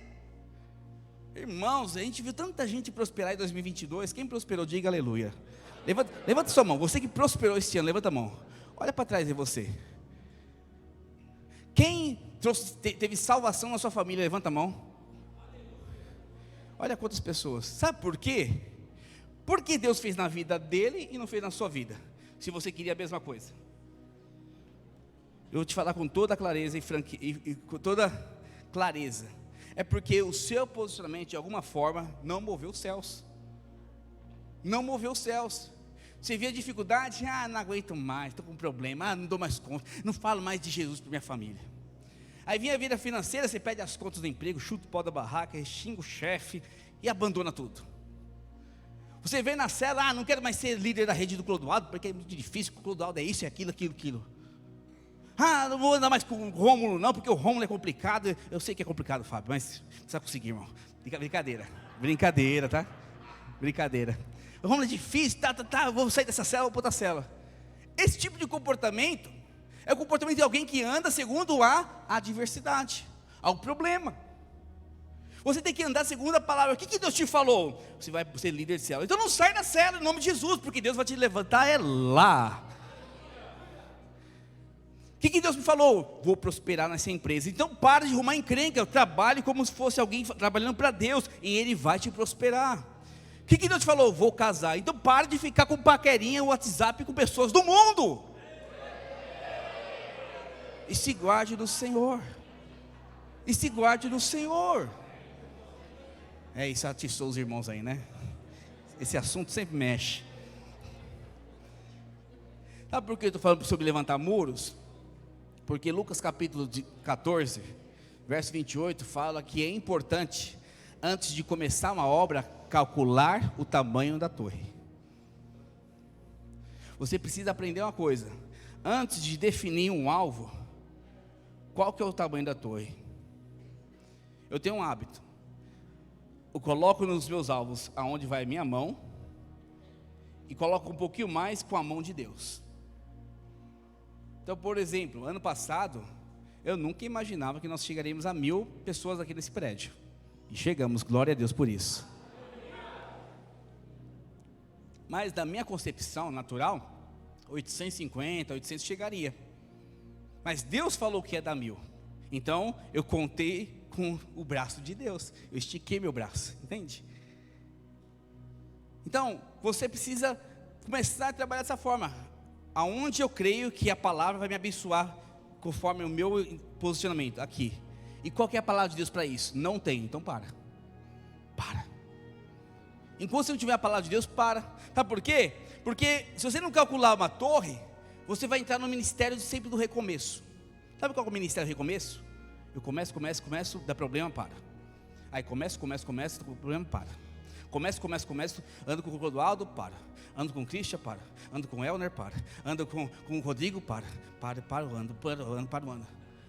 Irmãos, a gente viu tanta gente prosperar em 2022. Quem prosperou, diga aleluia. Levanta sua mão. Você que prosperou este ano, levanta a mão. Olha para trás de você. Quem teve salvação na sua família, levanta a mão. Olha quantas pessoas. Sabe por quê? Porque Deus fez na vida dele e não fez na sua vida, se você queria a mesma coisa. Eu vou te falar com toda clareza e com toda clareza. É porque o seu posicionamento de alguma forma não moveu os céus. Não moveu os céus. Você via dificuldade, não aguento mais, estou com problema, não dou mais conta, não falo mais de Jesus para minha família. Aí vinha a vida financeira, você pede as contas do emprego, chuta o pau da barraca, xinga o chefe e abandona tudo. Você vem na cela, não quero mais ser líder da rede do Clodoaldo, porque é muito difícil, o Clodoaldo é isso, é aquilo. Não vou andar mais com o Rômulo não, porque o Rômulo é complicado. Eu sei que é complicado, Fábio, mas precisa conseguir, irmão. Brincadeira, tá? Brincadeira. O Rômulo é difícil, eu vou sair dessa cela, vou para outra cela. Esse tipo de comportamento é o comportamento de alguém que anda segundo a adversidade, ao problema. Você tem que andar segundo a palavra. O que Deus te falou? Você vai ser líder de cela. Então não sai da cela em nome de Jesus, porque Deus vai te levantar lá. O que Deus me falou? Vou prosperar nessa empresa. Então para de arrumar encrenca. Eu trabalho como se fosse alguém trabalhando para Deus, e Ele vai te prosperar. O que Deus te falou? Vou casar. Então para de ficar com paquerinha, WhatsApp com pessoas do mundo. E se guarde do Senhor. Isso atiçou os irmãos aí, né? Esse assunto sempre mexe. Sabe por que eu estou falando sobre levantar muros? Porque Lucas capítulo 14, verso 28, fala que é importante, antes de começar uma obra, calcular o tamanho da torre. Você precisa aprender uma coisa: antes de definir um alvo, qual que é o tamanho da torre? Eu tenho um hábito, eu coloco nos meus alvos aonde vai a minha mão, e coloco um pouquinho mais com a mão de Deus. Então, por exemplo, ano passado, eu nunca imaginava que nós chegaríamos a 1000 pessoas aqui nesse prédio. E chegamos, glória a Deus por isso. Mas da minha concepção natural, 850, 800 chegaria. Mas Deus falou que ia dar 1000. Então, eu contei com o braço de Deus. Eu estiquei meu braço, entende? Então, você precisa começar a trabalhar dessa forma. Aonde eu creio que a palavra vai me abençoar conforme o meu posicionamento, aqui. E qual que é a palavra de Deus para isso? Não tem, então para. Enquanto você não tiver a palavra de Deus, para. Sabe por quê? Porque se você não calcular uma torre, você vai entrar no ministério sempre do recomeço. Sabe qual é o ministério do recomeço? Eu começo, dá problema, para. Aí começo, o problema para. Começo, ando com o Clodoaldo, para. Ando com o Christian, para. Ando com o Elner, para. Ando com o Rodrigo, para. Ando.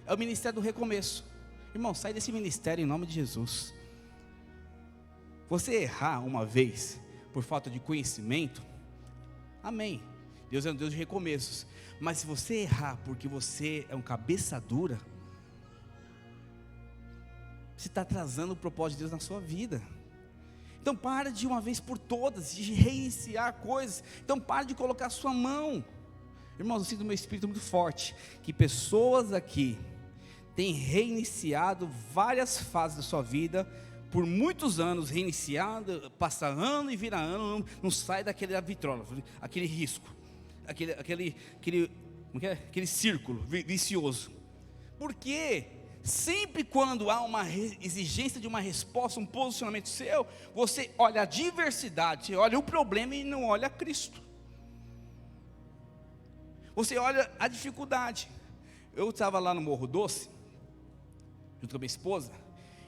É o ministério do recomeço. Irmão, sai desse ministério em nome de Jesus. Você errar uma vez por falta de conhecimento, amém. Deus é um Deus de recomeços. Mas se você errar porque você é um cabeça dura, você está atrasando o propósito de Deus na sua vida. Então para de uma vez por todas, de reiniciar coisas. Então para de colocar a sua mão. Irmãos, eu sinto no meu espírito muito forte, que pessoas aqui têm reiniciado várias fases da sua vida, por muitos anos, reiniciado, passa ano e vira ano, não sai daquele vitrola, aquele risco, aquele círculo vicioso. Por quê? Sempre quando há uma exigência de uma resposta, um posicionamento seu, você olha a diversidade, você olha o problema e não olha Cristo. Você olha a dificuldade. Eu estava lá no Morro Doce, junto com a minha esposa,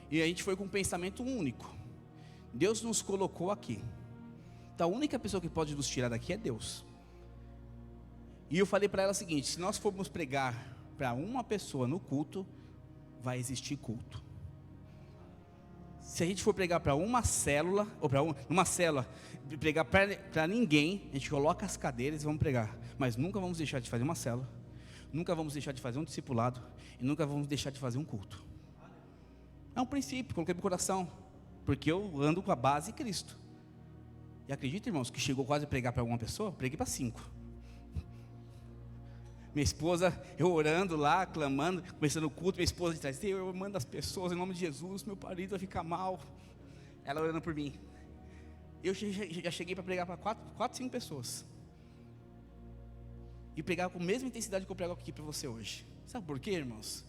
e a gente foi com um pensamento único. Deus nos colocou aqui. Então a única pessoa que pode nos tirar daqui é Deus. E eu falei para ela o seguinte: se nós formos pregar para uma pessoa no culto, vai existir culto. Se a gente for pregar para uma célula, ou para uma célula, pregar para ninguém, a gente coloca as cadeiras e vamos pregar. Mas nunca vamos deixar de fazer uma célula, nunca vamos deixar de fazer um discipulado, e nunca vamos deixar de fazer um culto. É um princípio, coloquei no coração, porque eu ando com a base em Cristo. E acredita, irmãos, que chegou quase a pregar para uma pessoa, preguei para 5. Minha esposa, eu orando lá, clamando, começando o culto, minha esposa de trás, eu mando as pessoas em nome de Jesus, meu marido vai ficar mal. Ela orando por mim. Eu já cheguei para pregar para 4, 5 pessoas. E pregar com a mesma intensidade que eu prego aqui para você hoje. Sabe por quê, irmãos?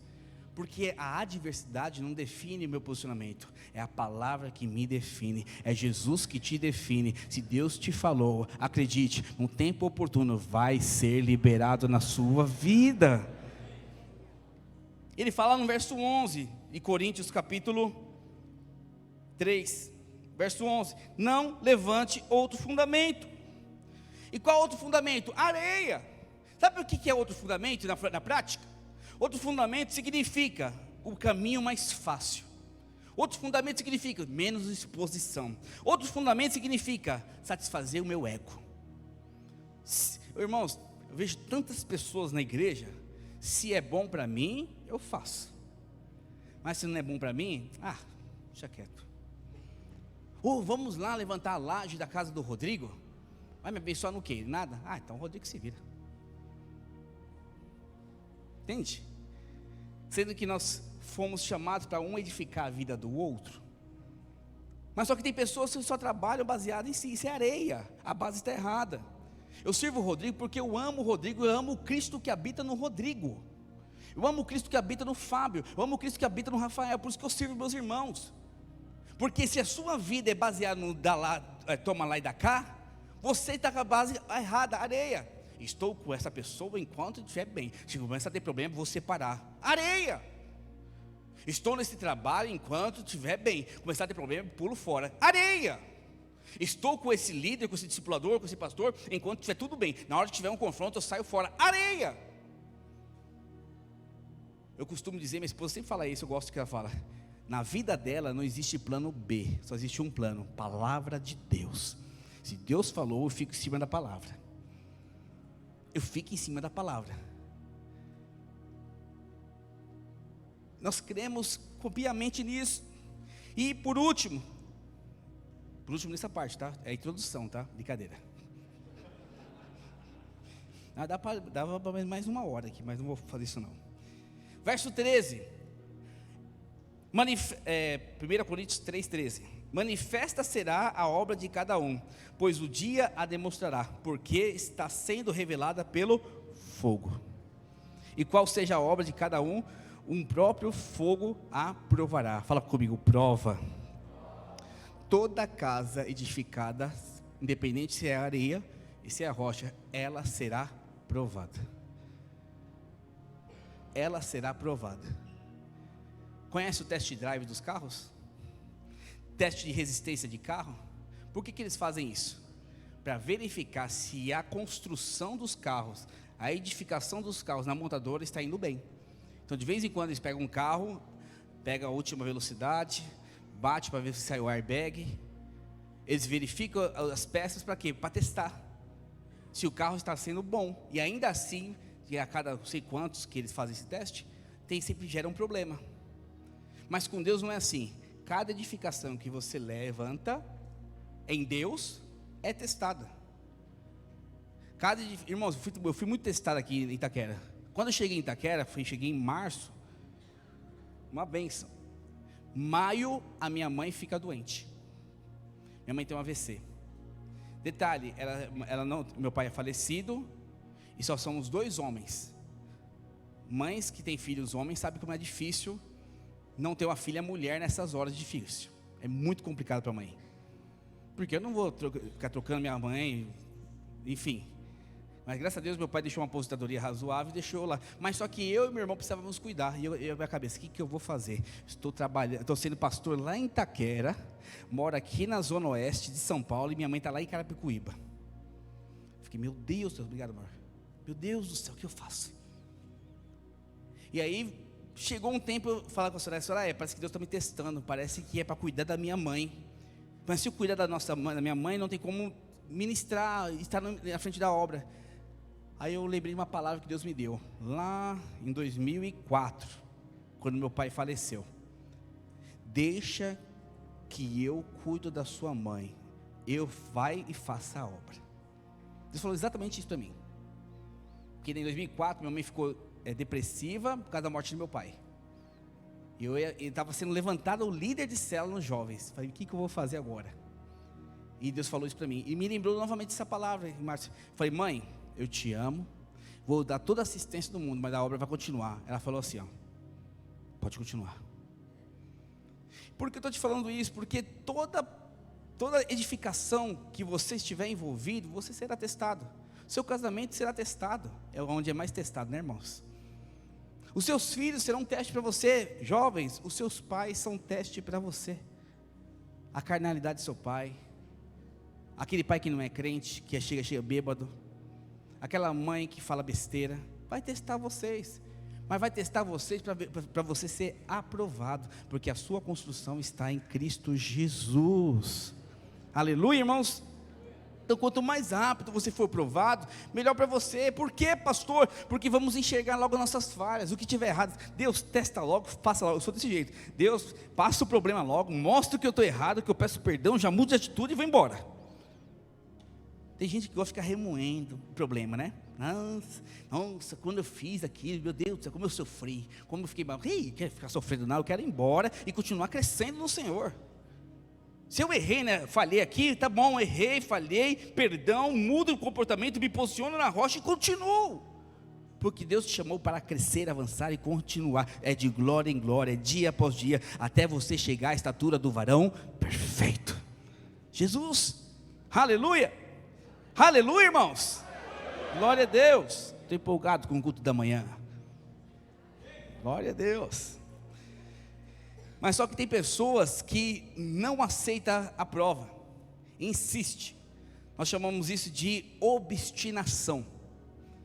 Porque a adversidade não define o meu posicionamento, é a palavra que me define, é Jesus que te define. Se Deus te falou, acredite, no tempo oportuno vai ser liberado na sua vida. Ele fala no verso 11, de Coríntios capítulo 3, verso 11: não levante outro fundamento. E qual outro fundamento? Areia. Sabe o que é outro fundamento na prática? Outro fundamento significa o caminho mais fácil. Outro fundamento significa menos exposição. Outro fundamento significa satisfazer o meu ego. Irmãos, eu vejo tantas pessoas na igreja, se é bom para mim, eu faço. Mas se não é bom para mim, deixa quieto. Vamos lá levantar a laje da casa do Rodrigo. Vai me abençoar no quê? Nada? Então o Rodrigo se vira. Entende? Sendo que nós fomos chamados para um edificar a vida do outro. Mas só que tem pessoas que só trabalham baseado em si. Isso é areia, a base está errada. Eu sirvo o Rodrigo porque eu amo o Rodrigo, eu amo o Cristo que habita no Rodrigo. Eu amo o Cristo que habita no Fábio, eu amo o Cristo que habita no Rafael. Por isso que eu sirvo meus irmãos. Porque se a sua vida é baseada no toma lá e dá cá, você está com a base errada, areia. Estou com essa pessoa enquanto estiver bem. Se começar a ter problema, vou separar. Areia. Estou nesse trabalho enquanto estiver bem. Começar a ter problema, pulo fora. Areia. Estou com esse líder, com esse discipulador, com esse pastor, enquanto estiver tudo bem. Na hora que tiver um confronto, eu saio fora. Areia. Eu costumo dizer, minha esposa sempre fala isso, eu gosto que ela fala. Na vida dela não existe plano B, só existe um plano, palavra de Deus. Se Deus falou, eu fico em cima da palavra. Eu fico em cima da palavra. Nós cremos piamente nisso. E por último nessa parte, tá? É a introdução, tá? Brincadeira. Dava para mais uma hora aqui, mas não vou fazer isso não. Verso 13. 1 Coríntios 3,13. Manifesta será a obra de cada um, pois o dia a demonstrará, porque está sendo revelada pelo fogo. E qual seja a obra de cada um, próprio fogo a provará. Fala comigo, prova. Toda casa edificada, independente se é areia e se é rocha, ela será provada. Ela será provada. Conhece o test drive dos carros? Teste de resistência de carro? Por que eles fazem isso? Para verificar se a construção dos carros, a edificação dos carros na montadora está indo bem. Então de vez em quando eles pegam um carro, pegam a última velocidade, bate para ver se sai o airbag. Eles verificam as peças para quê? Para testar se o carro está sendo bom. E ainda assim, a cada não sei quantos que eles fazem esse teste, sempre gera um problema. Mas com Deus não é assim. Cada edificação que você levanta em Deus é testada. Irmãos, eu fui muito testado aqui em Itaquera. Quando eu cheguei em Itaquera, cheguei em março, uma bênção. Maio, a minha mãe fica doente. Minha mãe tem um AVC. Detalhe, meu pai é falecido e só somos 2 homens. Mães que têm filhos homens sabem como é difícil não ter uma filha mulher nessas horas difíceis. É muito complicado para a mãe. Porque eu não vou ficar trocando minha mãe, enfim. Mas graças a Deus meu pai deixou uma aposentadoria razoável e deixou lá. Mas só que eu e meu irmão precisávamos cuidar. E eu minha cabeça, o que eu vou fazer? Estou trabalhando, estou sendo pastor lá em Itaquera, moro aqui na zona oeste de São Paulo e minha mãe está lá em Carapicuíba. Fiquei, meu Deus, obrigado, amor. Meu Deus do céu, o que eu faço? E aí chegou um tempo eu falar com a senhora, parece que Deus está me testando, parece que é para cuidar da minha mãe. Mas se eu cuidar da minha mãe, não tem como ministrar, estar na frente da obra. Aí eu lembrei de uma palavra que Deus me deu, lá em 2004, quando meu pai faleceu. Deixa que eu cuido da sua mãe, vai e faça a obra. Deus falou exatamente isso para mim. Porque em 2004 minha mãe ficou depressiva por causa da morte do meu pai. E eu estava sendo levantado o líder de célula nos jovens. Falei, o que eu vou fazer agora? E Deus falou isso para mim. E me lembrou novamente essa palavra, Márcio. Falei, mãe, eu te amo. Vou dar toda a assistência do mundo, mas a obra vai continuar. Ela falou assim, pode continuar. Por que eu estou te falando isso? Porque toda edificação que você estiver envolvido, você será testado. Seu casamento será testado. É onde é mais testado, né, irmãos? Os seus filhos serão um teste para você. Jovens, os seus pais são um teste para você. A carnalidade do seu pai, aquele pai que não é crente, que chega bêbado, aquela mãe que fala besteira, vai testar vocês. Mas vai testar vocês para você ser aprovado, porque a sua construção está em Cristo Jesus. Aleluia, irmãos. Então quanto mais rápido você for provado, melhor para você. Por quê, pastor? Porque vamos enxergar logo nossas falhas, o que tiver errado. Deus testa logo, faça logo. Eu sou desse jeito. Deus passa o problema logo, mostra que eu estou errado, que eu peço perdão, já mudo de atitude e vou embora. Tem gente que gosta de ficar remoendo o problema, né? Nossa, quando eu fiz aquilo, meu Deus do céu, como eu sofri, como eu fiquei mal. Quero ficar sofrendo não, eu quero ir embora e continuar crescendo no Senhor. Se eu errei, né, falhei aqui, tá bom, errei, falhei, perdão, mudo o comportamento, me posiciono na rocha e continuo. Porque Deus te chamou para crescer, avançar e continuar. É de glória em glória, dia após dia, até você chegar à estatura do varão perfeito. Jesus, aleluia, aleluia, irmãos. Glória a Deus. Estou empolgado com o culto da manhã. Glória a Deus. Mas só que tem pessoas que não aceitam a prova, insiste. Nós chamamos isso de obstinação.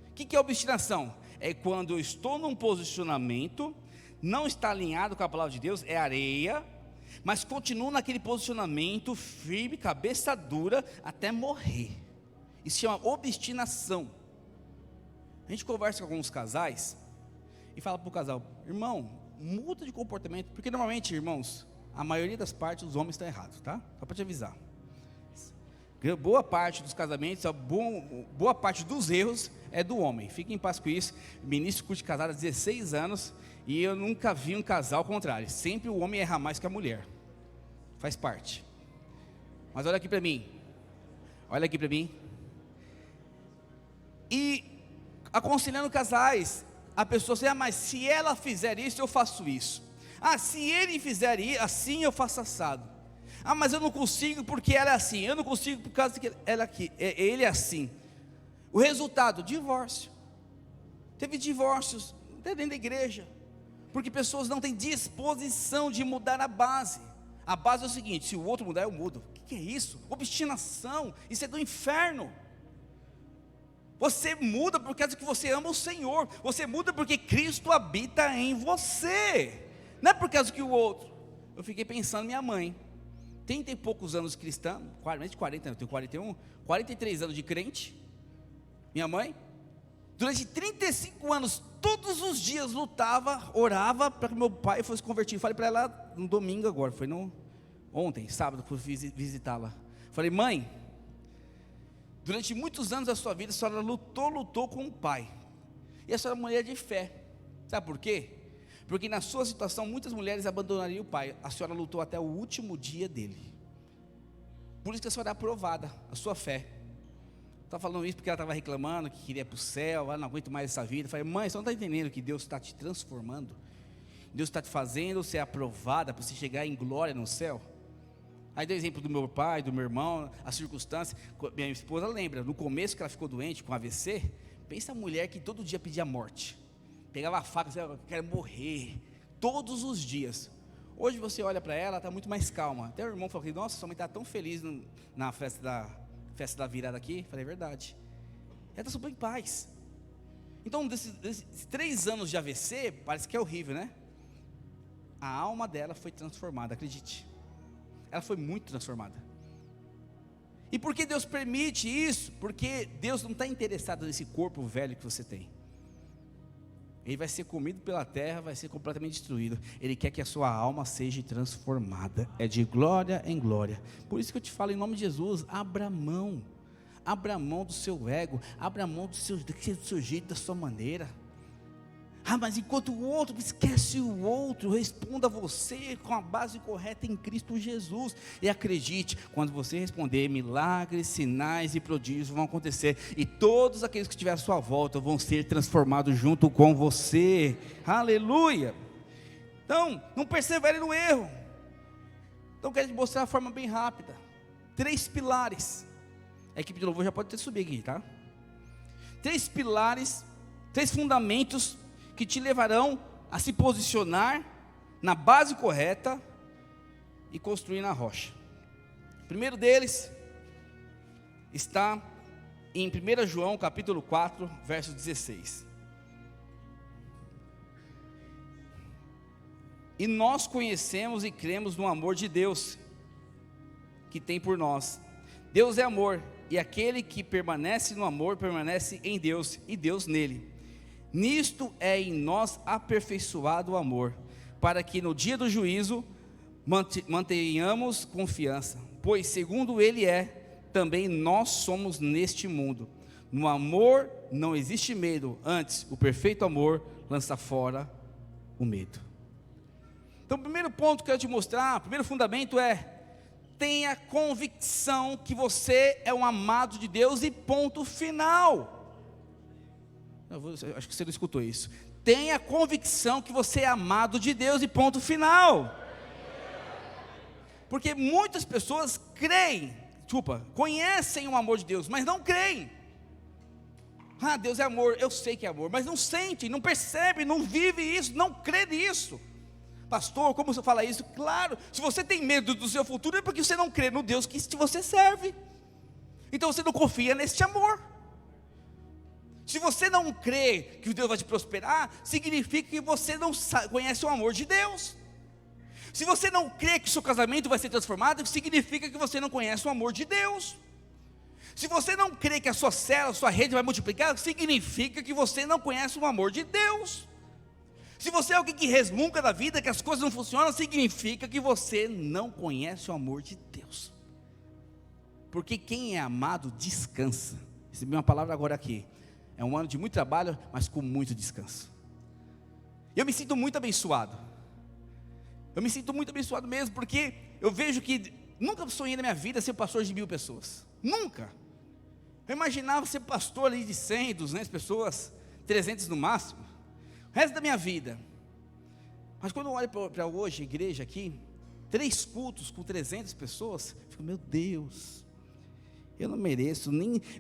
O que é obstinação? É quando eu estou num posicionamento, não está alinhado com a palavra de Deus, é areia, mas continuo naquele posicionamento firme, cabeça dura, até morrer. Isso se chama obstinação. A gente conversa com alguns casais e fala para o casal, irmão, muda de comportamento, porque normalmente, irmãos, a maioria das partes dos homens estão errados, tá? Só para te avisar. Boa parte dos casamentos, boa parte dos erros é do homem. Fiquem em paz com isso. Ministro curso de casado há 16 anos e eu nunca vi um casal contrário. Sempre o homem erra mais que a mulher. Faz parte. Mas olha aqui para mim. Olha aqui para mim. E aconselhando casais, a pessoa diz, mas se ela fizer isso, eu faço isso. Se ele fizer isso, assim eu faço assado. Mas eu não consigo porque ela é assim. Eu não consigo por causa que ele é assim. O resultado, divórcio. Teve divórcios até dentro da igreja, porque pessoas não têm disposição de mudar a base. A base é o seguinte: se o outro mudar, eu mudo. O que é isso? Obstinação, isso é do inferno. Você muda por causa que você ama o Senhor. Você muda porque Cristo habita em você. Não é por causa que o outro. Eu fiquei pensando, minha mãe, 30 e poucos anos cristã, mais de 40, eu tenho 41, 43 anos de crente. Minha mãe, durante 35 anos, todos os dias lutava, orava para que meu pai fosse convertido. Falei para ela no domingo agora, foi ontem, sábado, fui visitá-la. Falei: mãe, durante muitos anos da sua vida, a senhora lutou com o pai. E a senhora é uma mulher de fé. Sabe por quê? Porque na sua situação, muitas mulheres abandonariam o pai. A senhora lutou até o último dia dele. Por isso que a senhora é aprovada, a sua fé. Estava falando isso porque ela estava reclamando que queria ir para o céu, ela não aguento mais essa vida. Eu falei: mãe, você não está entendendo que Deus está te transformando? Deus está te fazendo ser aprovada para você chegar em glória no céu? Aí deu exemplo do meu pai, do meu irmão, a circunstância. Minha esposa lembra, no começo que ela ficou doente com AVC, pensa a mulher que todo dia pedia morte. Pegava a faca e dizia: eu quero morrer, todos os dias. Hoje você olha para ela, está muito mais calma. Até o irmão falou: nossa, sua mãe está tão feliz na festa da virada aqui. Falei: é verdade. Ela está super em paz. Então, desses 3 anos de AVC, parece que é horrível, né? A alma dela foi transformada, acredite. Ela foi muito transformada. E por que Deus permite isso? Porque Deus não está interessado nesse corpo velho que você tem. Ele vai ser comido pela terra, vai ser completamente destruído. Ele quer que a sua alma seja transformada. É de glória em glória. Por isso que eu te falo em nome de Jesus: abra mão. Abra mão do seu ego. Abra mão do seu jeito, da sua maneira. Mas enquanto o outro, esquece o outro. Responda você com a base correta em Cristo Jesus. E acredite, quando você responder, milagres, sinais e prodígios vão acontecer. E todos aqueles que estiverem à sua volta vão ser transformados junto com você. Aleluia. Então, não persevere no erro. Então, quero te mostrar de forma bem rápida 3 pilares. A equipe de louvor já pode ter subido aqui, tá? 3 pilares, 3 fundamentos que te levarão a se posicionar na base correta e construir na rocha. O primeiro deles está em 1 João capítulo 4, verso 16. E nós conhecemos e cremos no amor de Deus que tem por nós. Deus é amor, e aquele que permanece no amor permanece em Deus e Deus nele. Nisto é em nós aperfeiçoado o amor, para que no dia do juízo mantenhamos confiança, pois segundo Ele é, também nós somos neste mundo. No amor não existe medo, antes o perfeito amor lança fora o medo. Então o primeiro ponto que eu quero te mostrar, o primeiro fundamento é: tenha convicção que você é um amado de Deus e ponto final. Acho que você não escutou isso. Tenha convicção que você é amado de Deus e ponto final. Porque muitas pessoas conhecem o amor de Deus, mas não creem. Deus é amor, eu sei que é amor, mas não sente, não percebe, não vive isso, não crê nisso. Pastor, como você fala isso? Claro, se você tem medo do seu futuro é porque você não crê no Deus que você serve. Então você não confia neste amor. Se você não crê que o Deus vai te prosperar, significa que você não conhece o amor de Deus. Se você não crê que o seu casamento vai ser transformado, significa que você não conhece o amor de Deus. Se você não crê que a sua célula, a sua rede vai multiplicar, significa que você não conhece o amor de Deus. Se você é alguém que resmunga da vida, que as coisas não funcionam, significa que você não conhece o amor de Deus. Porque quem é amado descansa. Recebi uma palavra agora aqui. É um ano de muito trabalho, mas com muito descanso. Eu me sinto muito abençoado. Eu me sinto muito abençoado mesmo, porque eu vejo que nunca sonhei na minha vida ser pastor de 1000 pessoas. Nunca. Eu imaginava ser pastor ali de 100, 200 pessoas, 300 no máximo. O resto da minha vida. Mas quando eu olho para hoje, a igreja aqui, 3 cultos com 300 pessoas, eu fico: meu Deus, eu não mereço,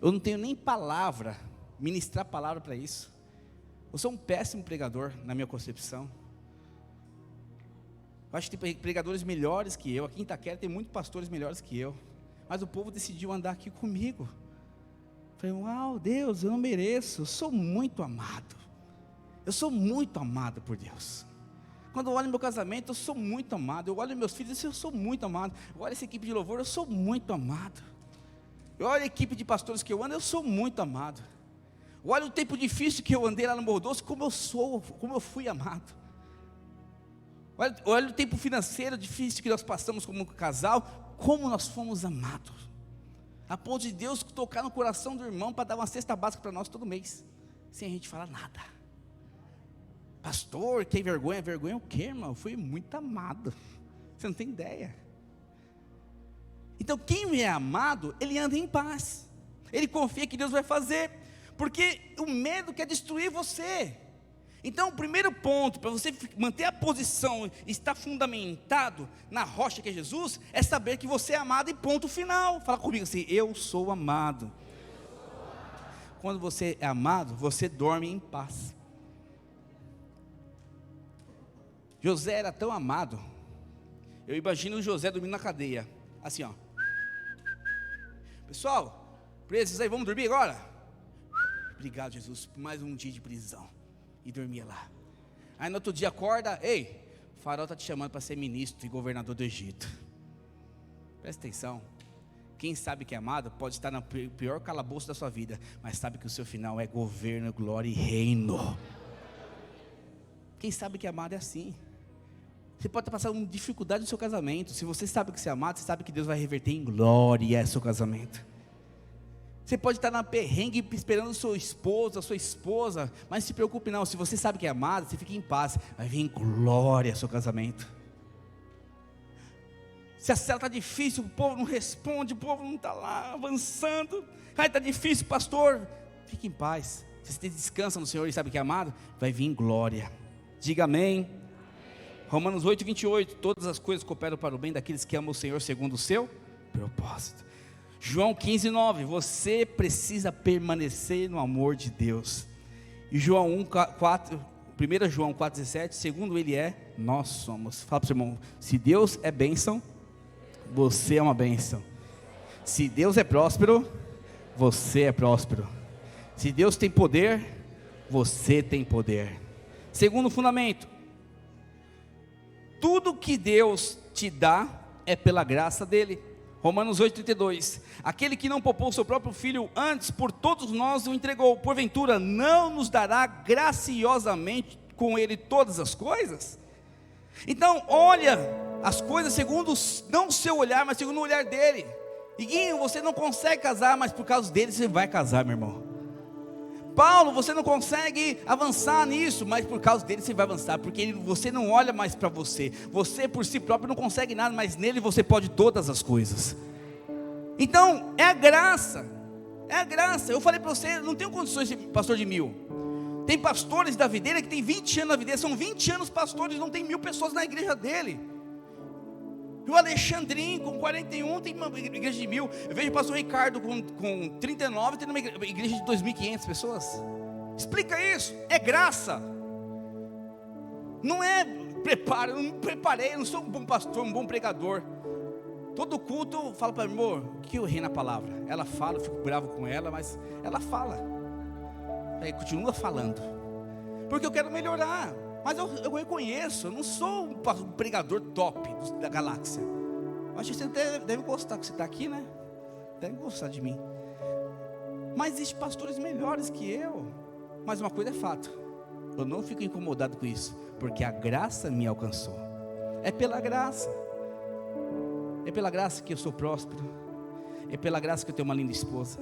eu não tenho nem palavra, ministrar palavra para isso. Eu sou um péssimo pregador na minha concepção. Eu acho que tem pregadores melhores que eu. Aqui em Itaquera tem muitos pastores melhores que eu. Mas o povo decidiu andar aqui comigo. Falei, uau, Deus, eu não mereço. Eu sou muito amado. Eu sou muito amado por Deus. Quando eu olho meu casamento, eu sou muito amado. Eu olho meus filhos, eu sou muito amado. Eu olho essa equipe de louvor, eu sou muito amado. Eu olho a equipe de pastores que eu ando, eu sou muito amado. Eu olho o tempo difícil que eu andei lá no Morro Doce, como eu fui amado. Olha o tempo financeiro difícil que nós passamos como casal, como nós fomos amados. A ponto de Deus tocar no coração do irmão para dar uma cesta básica para nós todo mês, sem a gente falar nada. Pastor, tem vergonha? Vergonha o quê, irmão? Eu fui muito amado. Você não tem ideia. Então quem é amado, ele anda em paz. Ele confia que Deus vai fazer, porque o medo quer destruir você. Então o primeiro ponto, para você manter a posição, estar fundamentado na rocha que é Jesus, é saber que você é amado e ponto final. Fala comigo assim, eu sou amado. Quando você é amado, você dorme em paz. José era tão amado, eu imagino o José dormindo na cadeia, assim ó. Pessoal, presos aí, vamos dormir agora? Obrigado, Jesus, por mais um dia de prisão. E dormia lá. Aí no outro dia acorda, ei, o faraó está te chamando para ser ministro e governador do Egito. Presta atenção. Quem sabe que é amado pode estar no pior calabouço da sua vida, mas sabe que o seu final é governo, glória e reino. Quem sabe que é amado é assim. Você pode estar passando dificuldade no seu casamento. Se você sabe que você é amado, você sabe que Deus vai reverter em glória seu casamento. Você pode estar na perrengue esperando sua esposa, mas não se preocupe não, se você sabe que é amado, você fica em paz, vai vir em glória seu casamento. Se a cela está difícil, o povo não responde, o povo não está lá avançando, está difícil, pastor, fique em paz. Se você descansa no Senhor e sabe que é amado, vai vir em glória. Diga amém. Romanos 8, 28, todas as coisas cooperam para o bem daqueles que amam o Senhor segundo o seu propósito. João 15, 9, você precisa permanecer no amor de Deus. E João 1, João 4, 17, segundo ele é, nós somos. Fala para o seu irmão, se Deus é bênção, você é uma bênção. Se Deus é próspero, você é próspero. Se Deus tem poder, você tem poder. Segundo fundamento, tudo que Deus te dá é pela graça dele. Romanos 8,32, aquele que não poupou o seu próprio filho, antes por todos nós o entregou, porventura não nos dará graciosamente com ele todas as coisas? Então olha as coisas segundo, não o seu olhar, mas segundo o olhar dele. Iguinho, você não consegue casar, mas por causa dele você vai casar, meu irmão. Paulo, você não consegue avançar nisso, mas por causa dele você vai avançar, porque você não olha mais para você, você por si próprio não consegue nada, mas nele você pode todas as coisas. Então é a graça, eu falei para você, não tenho condições de pastor de 1000, tem pastores da videira que tem 20 anos na videira, são 20 anos pastores, não tem 1000 pessoas na igreja dele. E o Alexandrinho com 41 tem uma igreja de 1000. Eu vejo o pastor Ricardo com 39 tem uma igreja de 2.500 pessoas. Explica isso, é graça. Não é preparo, eu não me preparei, eu não sou um bom pastor, um bom pregador. Todo culto eu falo para meu amor, o que eu errei na palavra? Ela fala, eu fico bravo com ela, mas ela fala. Aí continua falando, porque eu quero melhorar. Mas eu reconheço, eu não sou um pregador top da galáxia. Acho que você deve gostar, que você está aqui, né? Deve gostar de mim. Mas existem pastores melhores que eu. Mas uma coisa é fato, eu não fico incomodado com isso, porque a graça me alcançou. É pela graça. É pela graça que eu sou próspero. É pela graça que eu tenho uma linda esposa.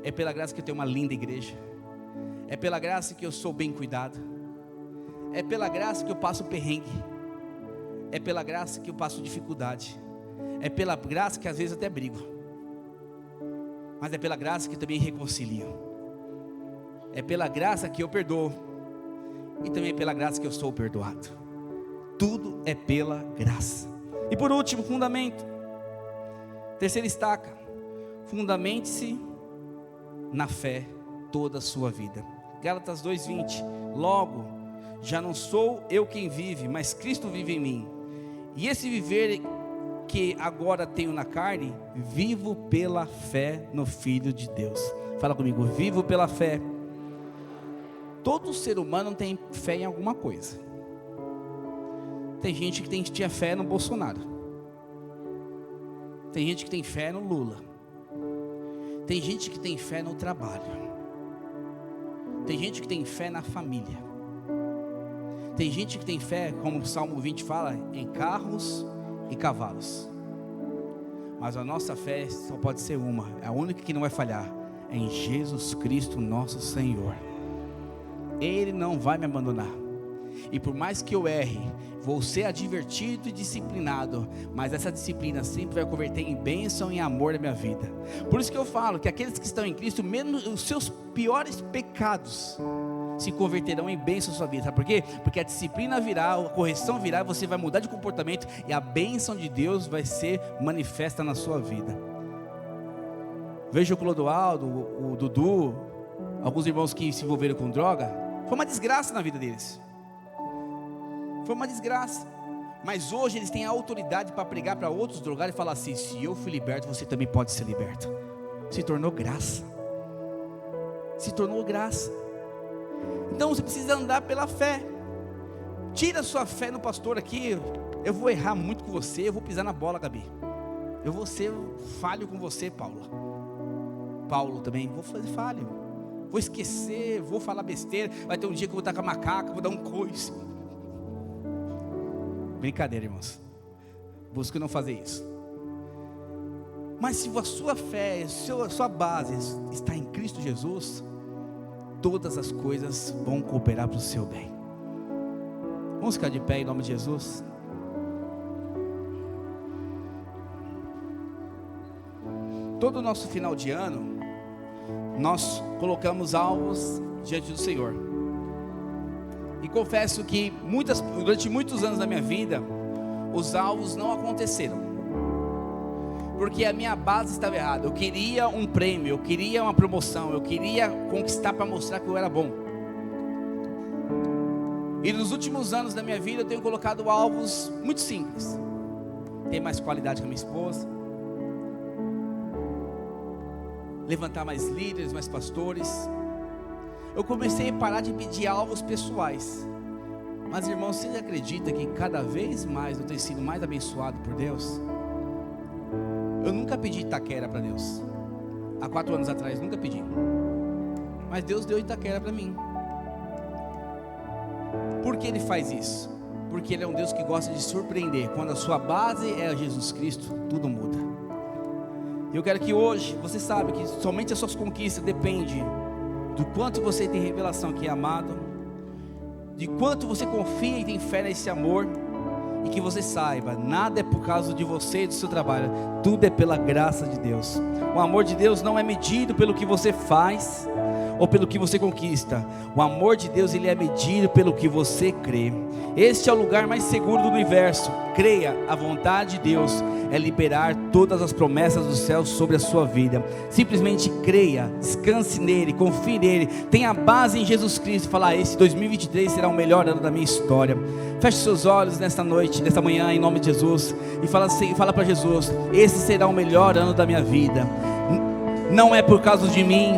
É pela graça que eu tenho uma linda igreja. É pela graça que eu sou bem cuidado. É pela graça que eu passo perrengue. É pela graça que eu passo dificuldade. É pela graça que às vezes até brigo. Mas é pela graça que também reconcilio. É pela graça que eu perdoo. E também é pela graça que eu sou perdoado. Tudo é pela graça. E por último, fundamento. Terceira estaca. Fundamente-se na fé toda a sua vida. Gálatas 2:20. Logo, já não sou eu quem vive, mas Cristo vive em mim. E esse viver que agora tenho na carne, vivo pela fé no Filho de Deus. Fala comigo, vivo pela fé. Todo ser humano tem fé em alguma coisa. Tem gente que tinha fé no Bolsonaro. Tem gente que tem fé no Lula. Tem gente que tem fé no trabalho. Tem gente que tem fé na família. Tem gente que tem fé, como o Salmo 20 fala, em carros e cavalos. Mas a nossa fé só pode ser uma, é a única que não vai falhar, é em Jesus Cristo nosso Senhor. Ele não vai me abandonar. E por mais que eu erre, vou ser advertido e disciplinado, mas essa disciplina sempre vai converter em bênção e amor na minha vida. Por isso que eu falo que aqueles que estão em Cristo, mesmo os seus piores pecados se converterão em bênção na sua vida. Sabe por quê? Porque a disciplina virá, a correção virá, você vai mudar de comportamento e a bênção de Deus vai ser manifesta na sua vida. Veja o Clodoaldo, o Dudu, alguns irmãos que se envolveram com droga. Foi uma desgraça na vida deles. Foi uma desgraça. Mas hoje eles têm a autoridade para pregar para outros drogados e falar assim: se eu fui liberto, você também pode ser liberto. Se tornou graça. Se tornou graça. Então você precisa andar pela fé. Tira a sua fé no pastor aqui. Eu vou errar muito com você, eu vou pisar na bola, Gabi. Eu vou ser falho com você, Paulo também, vou fazer falho. Vou esquecer, vou falar besteira. Vai ter um dia que eu vou estar com a macaca, vou dar um coice. Brincadeira, irmãos. Busque não fazer isso. Mas se a sua fé, a sua base está em Cristo Jesus, todas as coisas vão cooperar para o seu bem. Vamos ficar de pé em nome de Jesus. Todo o nosso final de ano, nós colocamos alvos diante do Senhor. E confesso que durante muitos anos da minha vida, os alvos não aconteceram, porque a minha base estava errada. Eu queria um prêmio, eu queria uma promoção, eu queria conquistar para mostrar que eu era bom. E nos últimos anos da minha vida eu tenho colocado alvos muito simples: ter mais qualidade com a minha esposa, levantar mais líderes, mais pastores. Eu comecei a parar de pedir alvos pessoais. Mas irmãos, você acredita que cada vez mais eu tenho sido mais abençoado por Deus? Eu nunca pedi Itaquera para Deus. Há 4 anos atrás, nunca pedi. Mas Deus deu Itaquera para mim. Por que Ele faz isso? Porque Ele é um Deus que gosta de surpreender. Quando a sua base é Jesus Cristo, tudo muda. Eu quero que hoje, você sabe que somente as suas conquistas dependem do quanto você tem revelação que é amado, de quanto você confia e tem fé nesse amor, e que você saiba, nada é por causa de você e do seu trabalho, tudo é pela graça de Deus. O amor de Deus não é medido pelo que você faz ou pelo que você conquista. O amor de Deus, ele é medido pelo que você crê. Este é o lugar mais seguro do universo. Creia, a vontade de Deus é liberar todas as promessas do céu sobre a sua vida. Simplesmente creia, descanse nele, confie nele, tenha a base em Jesus Cristo. Falar: esse 2023 será o melhor ano da minha história. Feche seus olhos nesta noite, nesta manhã, em nome de Jesus, e fala assim, fala para Jesus: esse será o melhor ano da minha vida. Não é por causa de mim,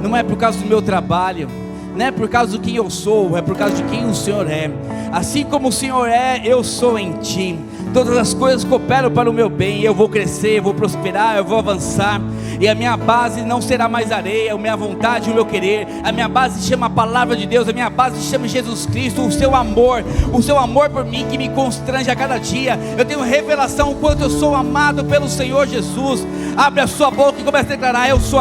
não é por causa do meu trabalho, não é por causa de quem eu sou, é por causa de quem o Senhor é. Assim como o Senhor é, eu sou em ti. Todas as coisas cooperam para o meu bem. Eu vou crescer, eu vou prosperar, eu vou avançar. E a minha base não será mais areia, a minha vontade, o meu querer. A minha base chama a palavra de Deus, a minha base chama Jesus Cristo. O seu amor por mim que me constrange a cada dia. Eu tenho revelação o quanto eu sou amado pelo Senhor Jesus. Abre a sua boca e comece a declarar: eu sou